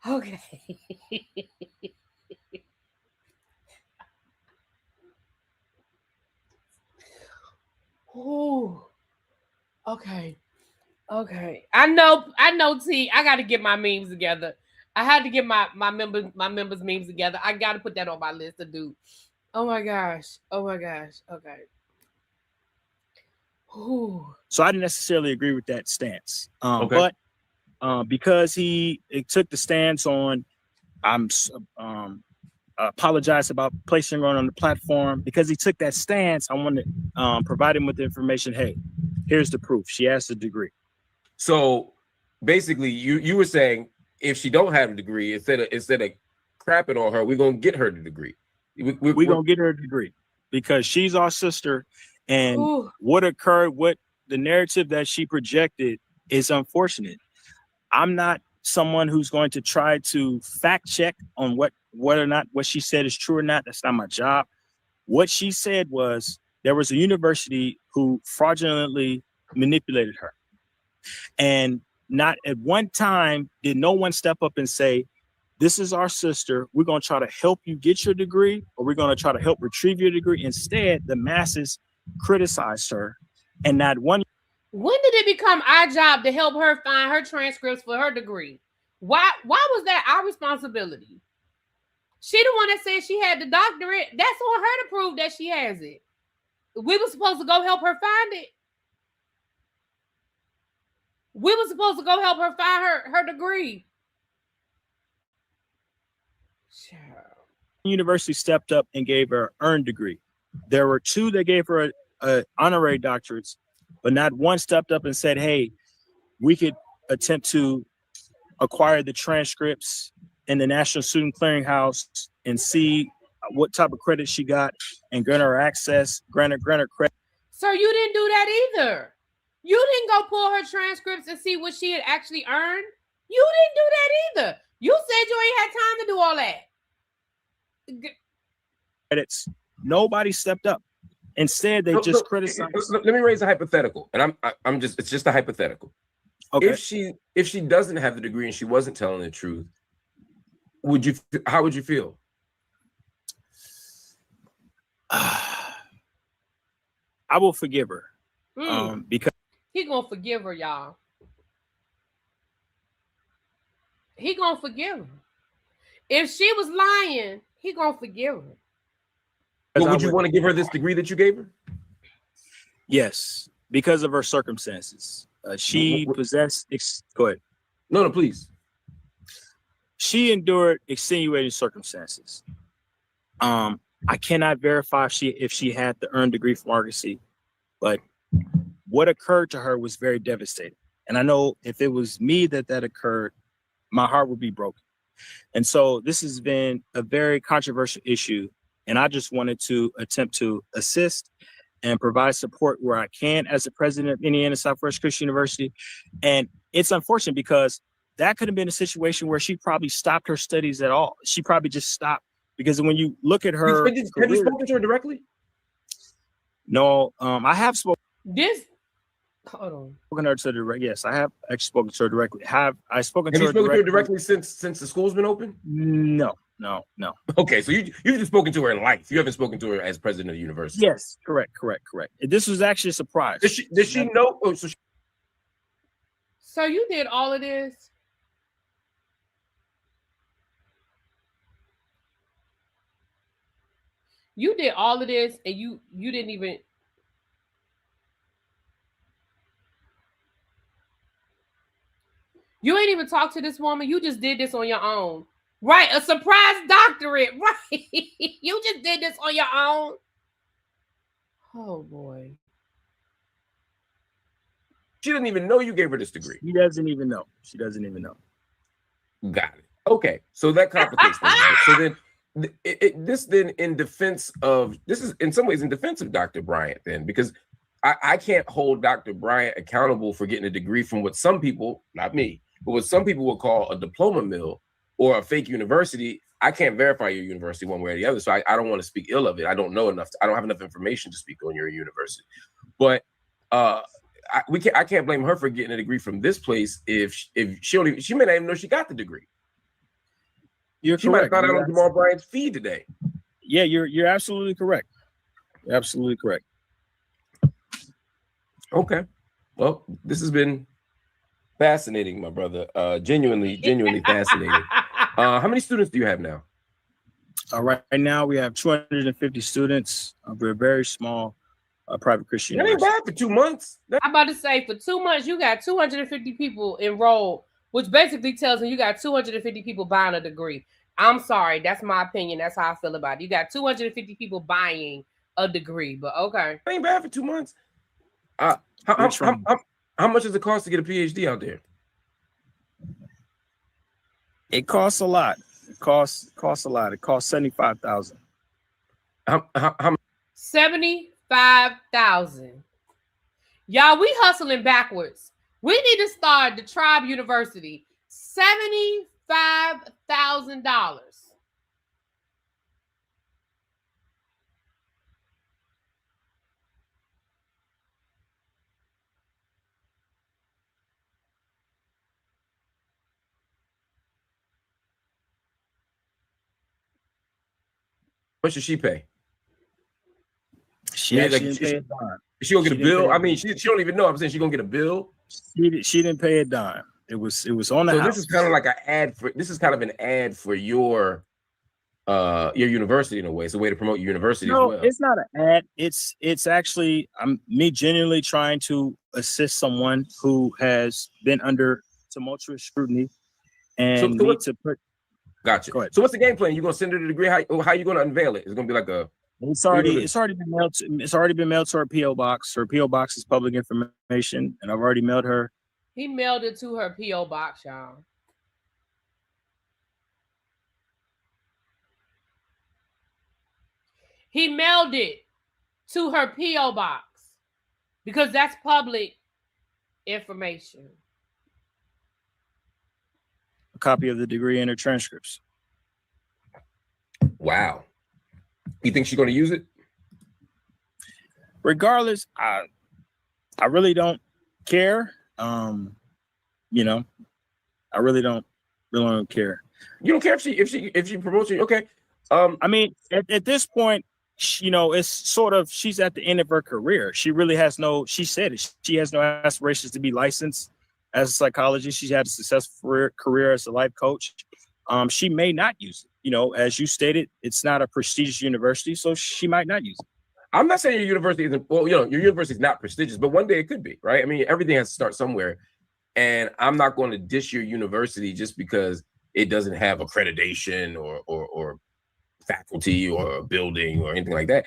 Okay. Ooh. Okay. I know, T. I got to get my memes together. I had to get my members memes together. I got to put that on my list to do. Oh my gosh. Okay. Ooh. So I didn't necessarily agree with that stance. Okay. But because he took the stance on, apologize about placing her on the platform. Because he took that stance, I want to provide him with the information. Hey, here's the proof. She has a degree. So basically you were saying if she don't have a degree, instead of crapping on her, we're gonna get her the degree. We're gonna get her a degree because she's our sister, and Ooh. what occurred, what the narrative that she projected is unfortunate. I'm not someone who's going to try to fact check on whether or not what she said is true or not. That's not my job. What she said was there was a university who fraudulently manipulated her. And not at one time did no one step up and say, this is our sister. We're going to try to help you get your degree, or we're going to try to help retrieve your degree. Instead, the masses criticized her. And not one. When did it become our job to help her find her transcripts for her degree? Why was that our responsibility? She the one that said she had the doctorate. That's on her to prove that she has it. We were supposed to go help her find it. We were supposed to go help her find her degree. University stepped up and gave her an earned degree. There were two that gave her a honorary doctorates, but not one stepped up and said, hey, we could attempt to acquire the transcripts in the National Student Clearinghouse and see what type of credit she got and grant her access, grant her credit. Sir, you didn't do that either. You didn't go pull her transcripts and see what she had actually earned. You didn't do that either. You said you ain't had time to do all that. Credits. Nobody stepped up. Instead, they just criticized. Let me raise a hypothetical, and it's just a hypothetical. Okay. If she doesn't have the degree and she wasn't telling the truth, how would you feel? I will forgive her. Because he gonna forgive her, y'all. He gonna forgive her. If she was lying, he gonna forgive her. But would you want to give her this degree that you gave her? Yes, because of her circumstances. She possessed. Go ahead. No, please. She endured extenuating circumstances. I cannot verify if she had the earned degree from Argosy, but what occurred to her was very devastating. And I know if it was me that occurred, my heart would be broken. And so this has been a very controversial issue. And I just wanted to attempt to assist and provide support where I can as the president of Indiana Southwest Christian University. And it's unfortunate because that could have been a situation where she probably stopped her studies at all. She probably just stopped because when you look at her. Have you spoken to her directly? No, I have spoken. Hold on. Spoken to her directly. Yes, I have actually spoken to her directly. Have you spoken to her directly since the school's been open? No. Okay, so you've just spoken to her in life. You haven't spoken to her as president of the university. Yes, correct. This was actually a surprise. Does she know? Oh, so you did all of this? You did all of this, and you didn't even. You ain't even talked to this woman. You just did this on your own. Right, a surprise doctorate. Right. You just did this on your own. Oh, boy. She doesn't even know you gave her this degree. She doesn't even know. Got it. Okay, so that complicates things. So then, this in defense of, this is in some ways in defense of Dr. Bryant then, because I can't hold Dr. Bryant accountable for getting a degree from what some people, not me, but what some people would call a diploma mill or a fake university. I can't verify your university one way or the other, so I don't want to speak ill of it. I don't know enough. I don't have enough information to speak on your university. But I can't blame her for getting a degree from this place if she may not even know she got the degree. She might have found out on Jamal Bryant's feed today. Yeah, you're absolutely correct. You're absolutely correct. Okay. Well, this has been fascinating, my brother. Genuinely fascinating. How many students do you have now? Right now, we have 250 students. We're a very small private Christian That ain't university. bad for 2 months. I'm about to say, for 2 months, you got 250 people enrolled, which basically tells me you got 250 people buying a degree. I'm sorry. That's my opinion. That's how I feel about it. You got 250 people buying a degree, but okay. That ain't bad for 2 months. How much does it cost to get a PhD out there? It costs a lot. It costs a lot. It costs $75,000. How 75,000. Y'all, we hustling backwards. We need to start the Tribe University. $75,000. much does she pay? She Yeah, actually like, didn't pay a dime. She gonna get She a didn't bill? pay a I mean, she don't even know. I'm saying she gonna get a bill. She didn't pay a dime. It was on the So house. this is kind of like an ad for. This is kind of an ad for your university in a way. It's a way to promote your university as well. It's not an ad. It's actually me genuinely trying to assist someone who has been under tumultuous scrutiny and So need to put. Gotcha. Go ahead. So what's the game plan? You gonna send her the degree? How you gonna unveil it? It's gonna be like a. It's already been mailed. It's already been mailed to her PO box. Her PO box is public information, and I've already mailed her. He mailed it to her PO box, y'all. He mailed it to her PO box because that's public information. A copy of the degree and her transcripts. Wow. You think she's gonna use it? Regardless, I really don't care. I really don't care. You don't care if she promotes you? Okay. I mean, at this point, it's sort of she's at the end of her career. She really has no. She said it. She has no aspirations to be licensed as a psychologist. She's had a successful career as a life coach. She may not use it. As you stated, it's not a prestigious university, so she might not use it. I'm not saying your university isn't. Well, your university is not prestigious, but one day it could be, right? I mean, everything has to start somewhere, and I'm not going to dish your university just because it doesn't have accreditation or faculty or a building or anything like that.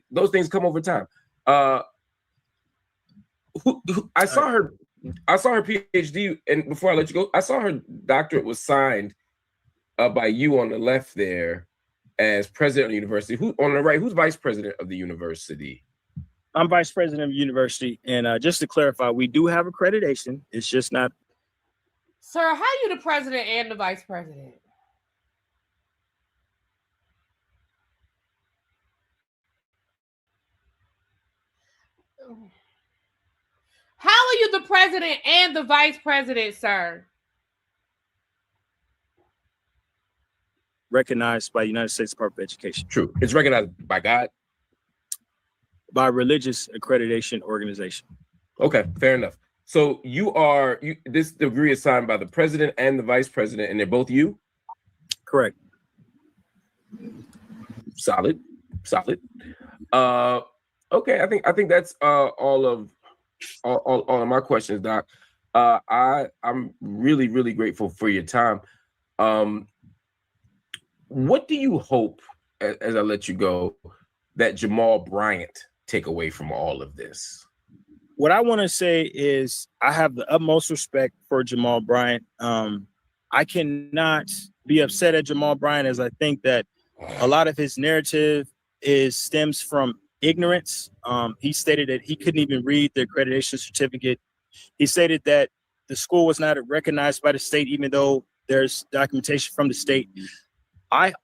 Those things come over time. I saw her PhD, and before I let you go, I saw her doctorate was signed by you on the left there as president of the university. Who on the right? Who's vice president of the university? I'm vice president of the university, and just to clarify, we do have accreditation. It's just not. Sir, how are you the president and the vice president? How are you the president and the vice president, sir? Recognized by the United States Department of Education. True. It's recognized by God. By a religious accreditation organization. Okay, fair enough. So this degree is signed by the president and the vice president, and they're both you? Correct. Solid. Okay, I think that's all of my questions, Doc. I'm really, really grateful for your time. What do you hope, as I let you go, that Jamal Bryant take away from all of this? What I want to say is I have the utmost respect for Jamal Bryant. I cannot be upset at Jamal Bryant, as I think that a lot of his narrative stems from ignorance. He stated that he couldn't even read the accreditation certificate. He stated that the school was not recognized by the state, even though there's documentation from the state.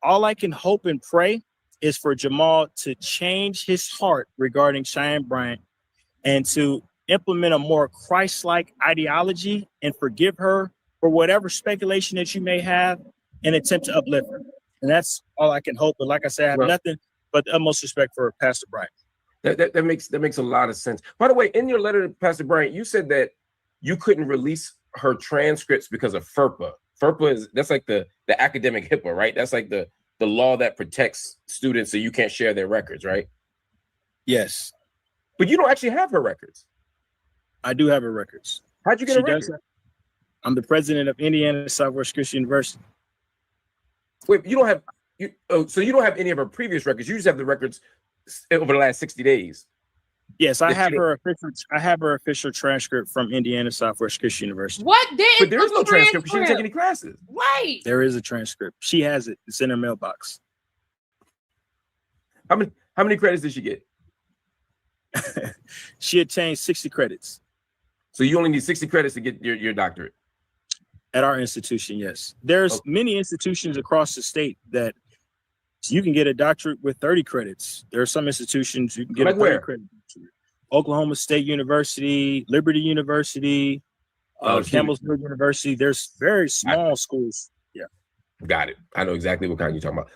All I can hope and pray is for Jamal to change his heart regarding Cheyenne Bryant and to implement a more Christ-like ideology and forgive her for whatever speculation that you may have and attempt to uplift her. And that's all I can hope. But like I said, I have nothing but the utmost respect for Pastor Bryant. That makes a lot of sense. By the way, in your letter to Pastor Bryant, you said that you couldn't release her transcripts because of FERPA. FERPA that's like the academic HIPAA, right? That's like the law that protects students so you can't share their records, right? Yes. But you don't actually have her records. I do have her records. How'd you get a record? I'm the president of Indiana Southwest Christian University. Wait, so you don't have any of her previous records. You just have the records over the last 60 days. Yes, I have her official transcript from Indiana Southwest Christian University. What did? But there is no transcript. She didn't take any classes. Right. There is a transcript. She has it. It's in her mailbox. How many credits did she get? She attained 60 credits. So you only need 60 credits to get your doctorate? At our institution, yes. There's many institutions across the state that you can get a doctorate with 30 credits. There are some institutions you can get like a 30 where? credit. Oklahoma State University, Liberty University, Campbellsville University. There's very small schools. Yeah. Got it. I know exactly what kind you're talking about.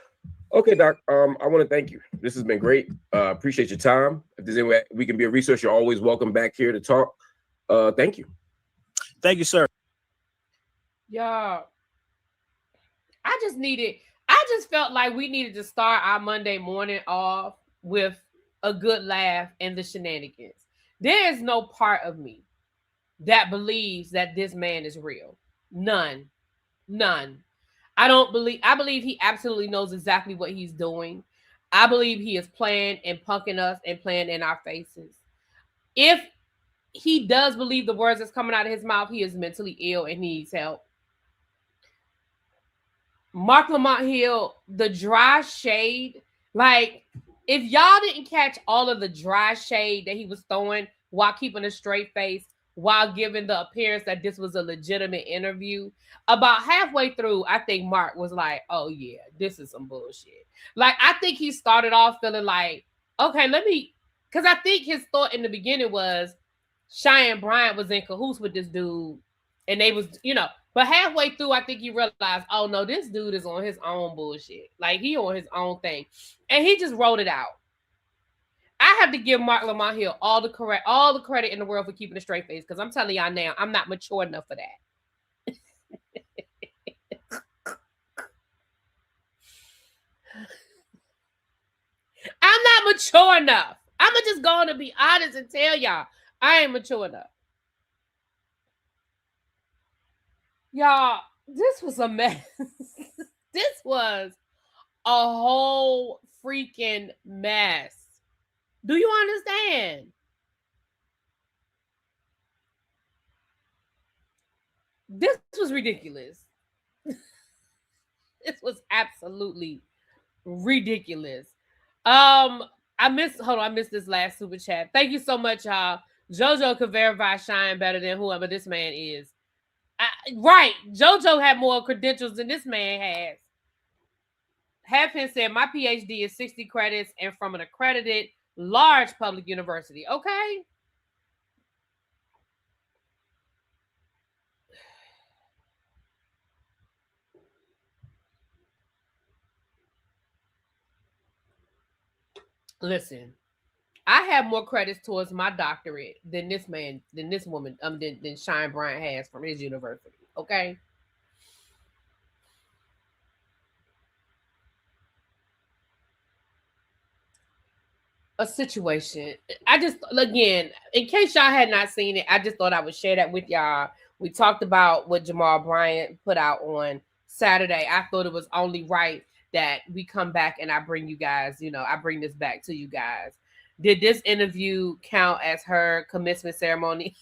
Okay, Doc. I want to thank you. This has been great. Appreciate your time. If there's any way we can be a resource, you're always welcome back here to talk. Thank you. Thank you, sir. Y'all, I just felt like we needed to start our Monday morning off with a good laugh and the shenanigans. There is no part of me that believes that this man is real. None. I believe he absolutely knows exactly what he's doing. I believe he is playing and punking us and playing in our faces. If he does believe the words that's coming out of his mouth, he is mentally ill and needs help. Mark Lamont Hill, the dry shade, like if y'all didn't catch all of the dry shade that he was throwing while keeping a straight face, while giving the appearance that this was a legitimate interview, about halfway through, I think Mark was like, oh yeah, this is some bullshit. Like, I think he started off feeling like, okay, because I think his thought in the beginning was Cheyenne Bryant was in cahoots with this dude and they was, but halfway through, I think he realized, oh no, this dude is on his own bullshit. Like, he on his own thing. And he just wrote it out. I have to give Mark Lamont Hill all the credit in the world for keeping a straight face, because I'm telling y'all now, I'm not mature enough for that. I'm not mature enough. I'm just going to be honest and tell y'all, I ain't mature enough. Y'all, this was a mess. This was a whole freaking mess. Do you understand? This was ridiculous. This was absolutely ridiculous. I missed this last super chat. Thank you so much, y'all. JoJo could verify Shine better than whoever this man is. Right. JoJo had more credentials than this man has. Halfpin said, my PhD is 60 credits and from an accredited large public university. Okay. Listen, I have more credits towards my doctorate than this woman, than Shine Bryant has from his university. Okay. A situation. Again, in case y'all had not seen it, I just thought I would share that with y'all. We talked about what Jamal Bryant put out on Saturday. I thought it was only right that we come back and I bring you guys, I bring this back to you guys. Did this interview count as her commencement ceremony?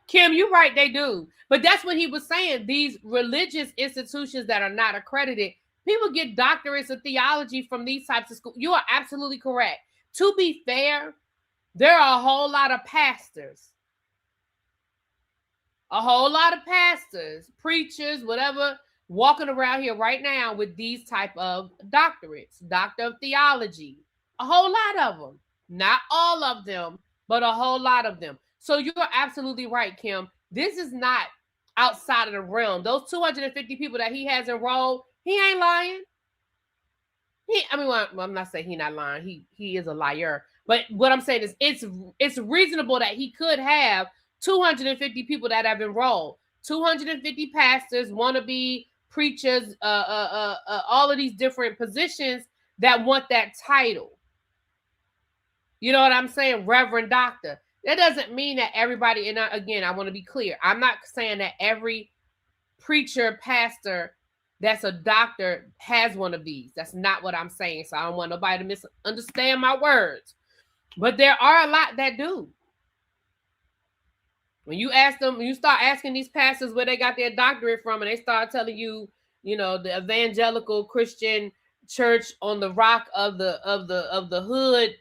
Kim, you're right, they do. But that's what he was saying. These religious institutions that are not accredited, people get doctorates of theology from these types of schools. You are absolutely correct. To be fair, there are a whole lot of pastors, preachers, whatever, walking around here right now with these type of doctorates, doctor of theology, a whole lot of them. Not all of them, but a whole lot of them. So you're absolutely right, Kim. This is not outside of the realm. Those 250 people that he has enrolled, he ain't lying. I'm not saying he's not lying. He is a liar. But what I'm saying is it's reasonable that he could have 250 people that have enrolled. 250 pastors, wannabe preachers, all of these different positions that want that title. You know what I'm saying? Reverend Doctor. That doesn't mean that everybody, and again, I want to be clear. I'm not saying that every preacher, pastor that's a doctor has one of these. That's not what I'm saying. So I don't want nobody to misunderstand my words. But there are a lot that do. When you ask them, when you start asking these pastors where they got their doctorate from, and they start telling you, you know, the evangelical Christian church on the rock of the hood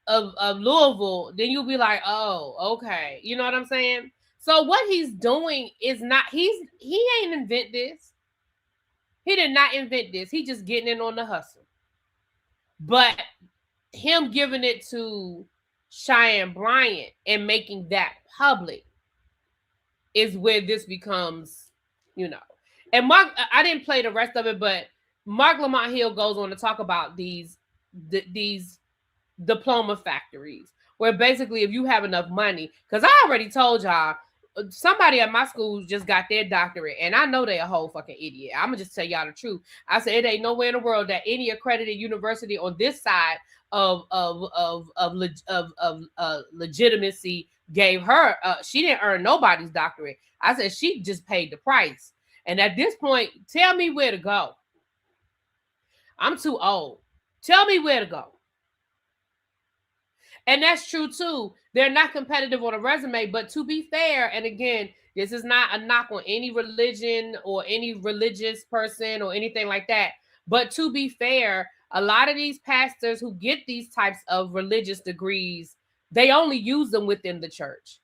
of Louisville, then you'll be like, oh, okay. You know what I'm saying? So what he's doing is not, he ain't invent this. He did not invent this. He just getting in on the hustle. But him giving it to Cheyenne Bryant and making that public is where this becomes, you know. And Mark, I didn't play the rest of it, but Mark Lamont Hill goes on to talk about these diploma factories, where basically if you have enough money, because I already told y'all, somebody at my school just got their doctorate, and I know they a whole fucking idiot. I'm gonna just tell y'all the truth. I said it ain't nowhere in the world that any accredited university on this side of legitimacy gave her. She didn't earn nobody's doctorate. I said she just paid the price. And at this point, tell me where to go. I'm too old. Tell me where to go. And that's true too. They're not competitive on a resume, but to be fair, and again, this is not a knock on any religion or any religious person or anything like that. But to be fair, a lot of these pastors who get these types of religious degrees, they only use them within the church.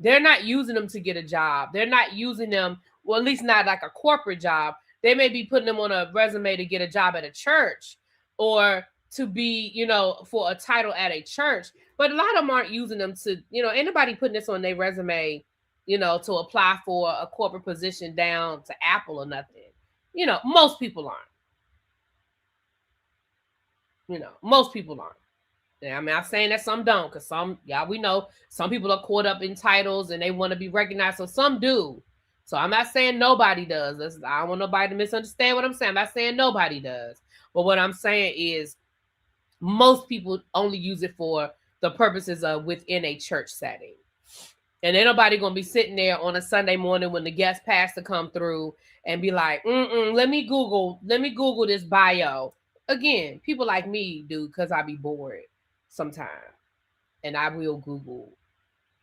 They're not using them to get a job. They're not using them, well, at least not like a corporate job. They may be putting them on a resume to get a job at a church or to be, you know, for a title at a church. But a lot of them aren't using them to, you know, anybody putting this on their resume, you know, to apply for a corporate position down to Apple or nothing. You know, most people aren't. You know, most people aren't. I mean, I'm saying that some don't, because some, yeah, we know some people are caught up in titles and they want to be recognized. So some do. So I'm not saying nobody does. I don't want nobody to misunderstand what I'm saying. I'm not saying nobody does. But what I'm saying is most people only use it for the purposes of within a church setting. And ain't nobody going to be sitting there on a Sunday morning when the guest pastor come through and be like, let me Google this bio. Again, people like me do, because I be bored sometimes. And I will Google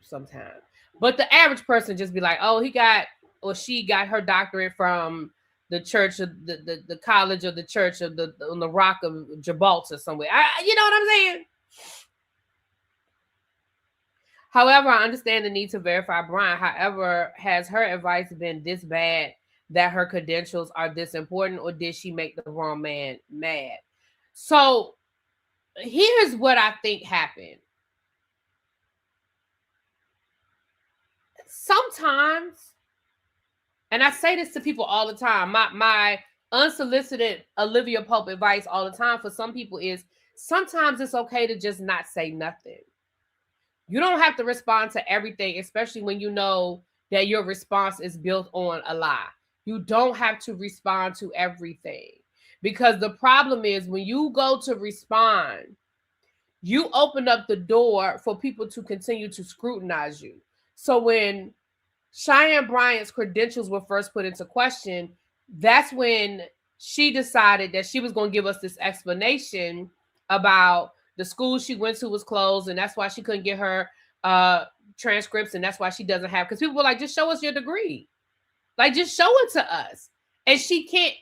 sometimes. But the average person just be like, oh, he got or she got her doctorate from the church of the college of the church of on the rock of Gibraltar somewhere. You know what I'm saying? However, I understand the need to verify Bryant. However, has her advice been this bad that her credentials are this important, or did she make the wrong man mad? So here's what I think happened. Sometimes, and I say this to people all the time, my unsolicited Olivia Pope advice all the time for some people is sometimes it's okay to just not say nothing. You don't have to respond to everything, especially when you know that your response is built on a lie. You don't have to respond to everything, because the problem is when you go to respond, you open up the door for people to continue to scrutinize you. So when Cheyenne Bryant's credentials were first put into question, that's when she decided that she was going to give us this explanation about the school she went to was closed, and that's why she couldn't get her transcripts, and that's why she doesn't have, because people were like, just show us your degree. Like, just show it to us. And she can't,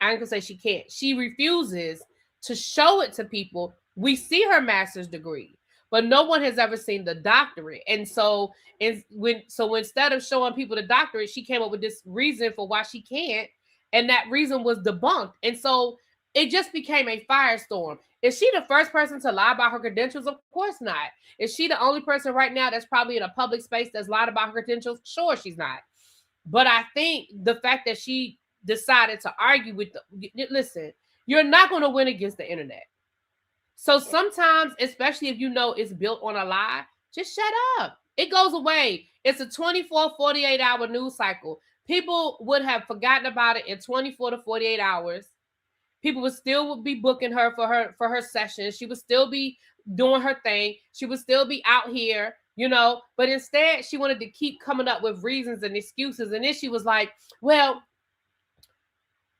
I ain't gonna say she can't. She refuses to show it to people. We see her master's degree, but no one has ever seen the doctorate. And so instead of showing people the doctorate, she came up with this reason for why she can't. And that reason was debunked. And so it just became a firestorm. Is she the first person to lie about her credentials? Of course not. Is she the only person right now that's probably in a public space that's lied about her credentials? Sure, she's not. But I think the fact that she decided to argue with listen, you're not going to win against the internet. So sometimes, especially if you know it's built on a lie, just shut up. It goes away. It's a 24, 48-hour news cycle. People would have forgotten about it in 24 to 48 hours. People would still be booking her for her sessions. She would still be doing her thing. She would still be out here, you know. But instead, she wanted to keep coming up with reasons and excuses. And then she was like, well,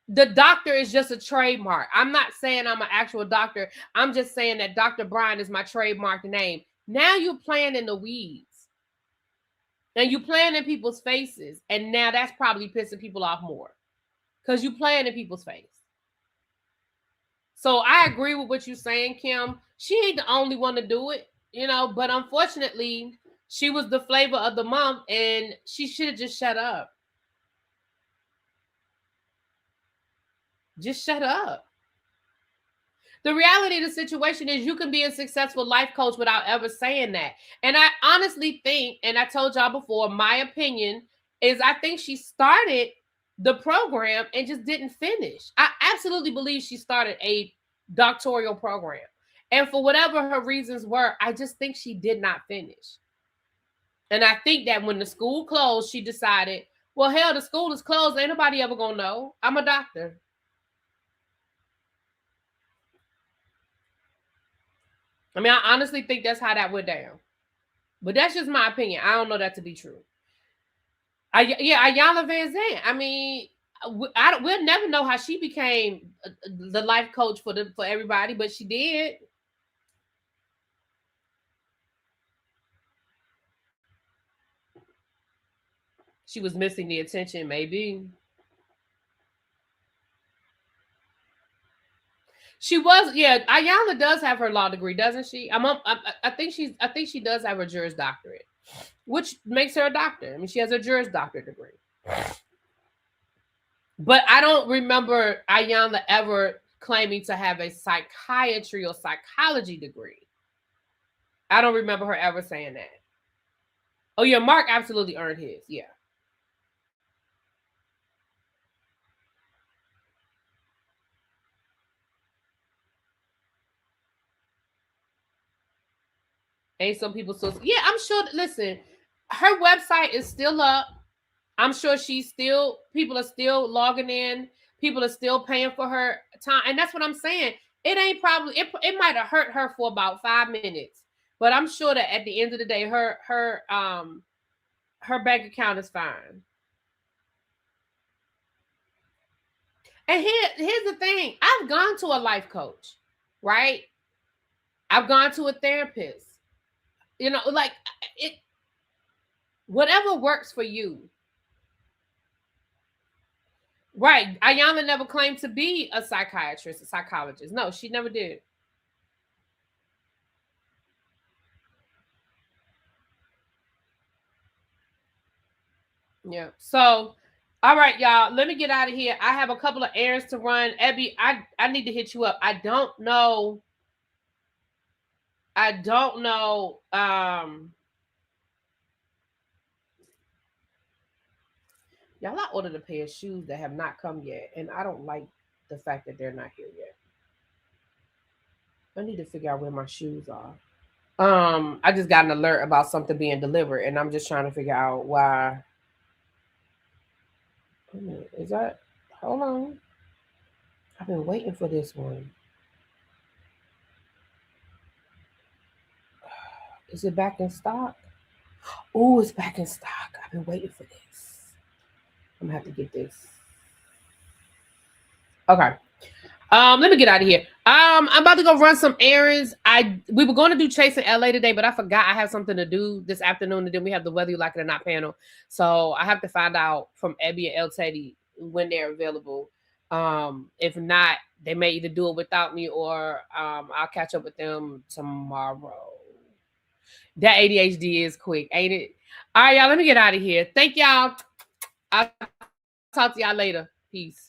the doctor is just a trademark. I'm not saying I'm an actual doctor. I'm just saying that Dr. Brian is my trademark name. Now you're playing in the weeds. And you playing in people's faces. And now that's probably pissing people off more. Because you playing in people's face. So I agree with what you're saying, Kim. She ain't the only one to do it, you know, but unfortunately, she was the flavor of the month and she should have just shut up. Just shut up. The reality of the situation is you can be a successful life coach without ever saying that. And I honestly think, and I told y'all before, my opinion is I think she started the program and just didn't finish. I absolutely believe she started a doctoral program. And for whatever her reasons were, I just think she did not finish. And I think that when the school closed, she decided, well, hell, the school is closed. Ain't nobody ever gonna know. I'm a doctor. I mean, I honestly think that's how that went down. But that's just my opinion. I don't know that to be true. Ayanna Van Zandt. I mean, we'll never know how she became the life coach for everybody, but she did. She was missing the attention, maybe. She was, yeah. Ayanna does have her law degree, doesn't she? I think she does have her Juris Doctorate, which makes her a doctor. I mean, she has a Juris Doctorate degree. But I don't remember Ayanna ever claiming to have a psychiatry or psychology degree. I don't remember her ever saying that. Oh yeah, Mark absolutely earned his. Yeah. Ain't some people so yeah, I'm sure. Listen, her website is still up. I'm sure people are still logging in. People are still paying for her time. And that's what I'm saying. It ain't probably, it might have hurt her for about 5 minutes. But I'm sure that at the end of the day, her bank account is fine. And here's the thing. I've gone to a life coach, right? I've gone to a therapist. You know, like it, whatever works for you. Right. Ayanna never claimed to be a psychiatrist, a psychologist. No, she never did. Yeah. So, all right, y'all. Let me get out of here. I have a couple of errands to run. Abby, I need to hit you up. I don't know. Y'all, I ordered a pair of shoes that have not come yet, and I don't like the fact that they're not here yet. I need to figure out where my shoes are. I just got an alert about something being delivered, and I'm just trying to figure out why. Is that? Hold on. I've been waiting for this one. Is it back in stock? Oh, it's back in stock. I've been waiting for this. I'm gonna have to get this. Okay. Let me get out of here. I'm about to go run some errands. We were going to do Chase in LA today, but I forgot I have something to do this afternoon, and then we have the Whether You Like It or Not panel. So I have to find out from Abby and El Teddy when they're available. If not, they may either do it without me or I'll catch up with them tomorrow. That ADHD is quick, ain't it? All right, y'all, let me get out of here. Thank y'all. I'll talk to y'all later. Peace.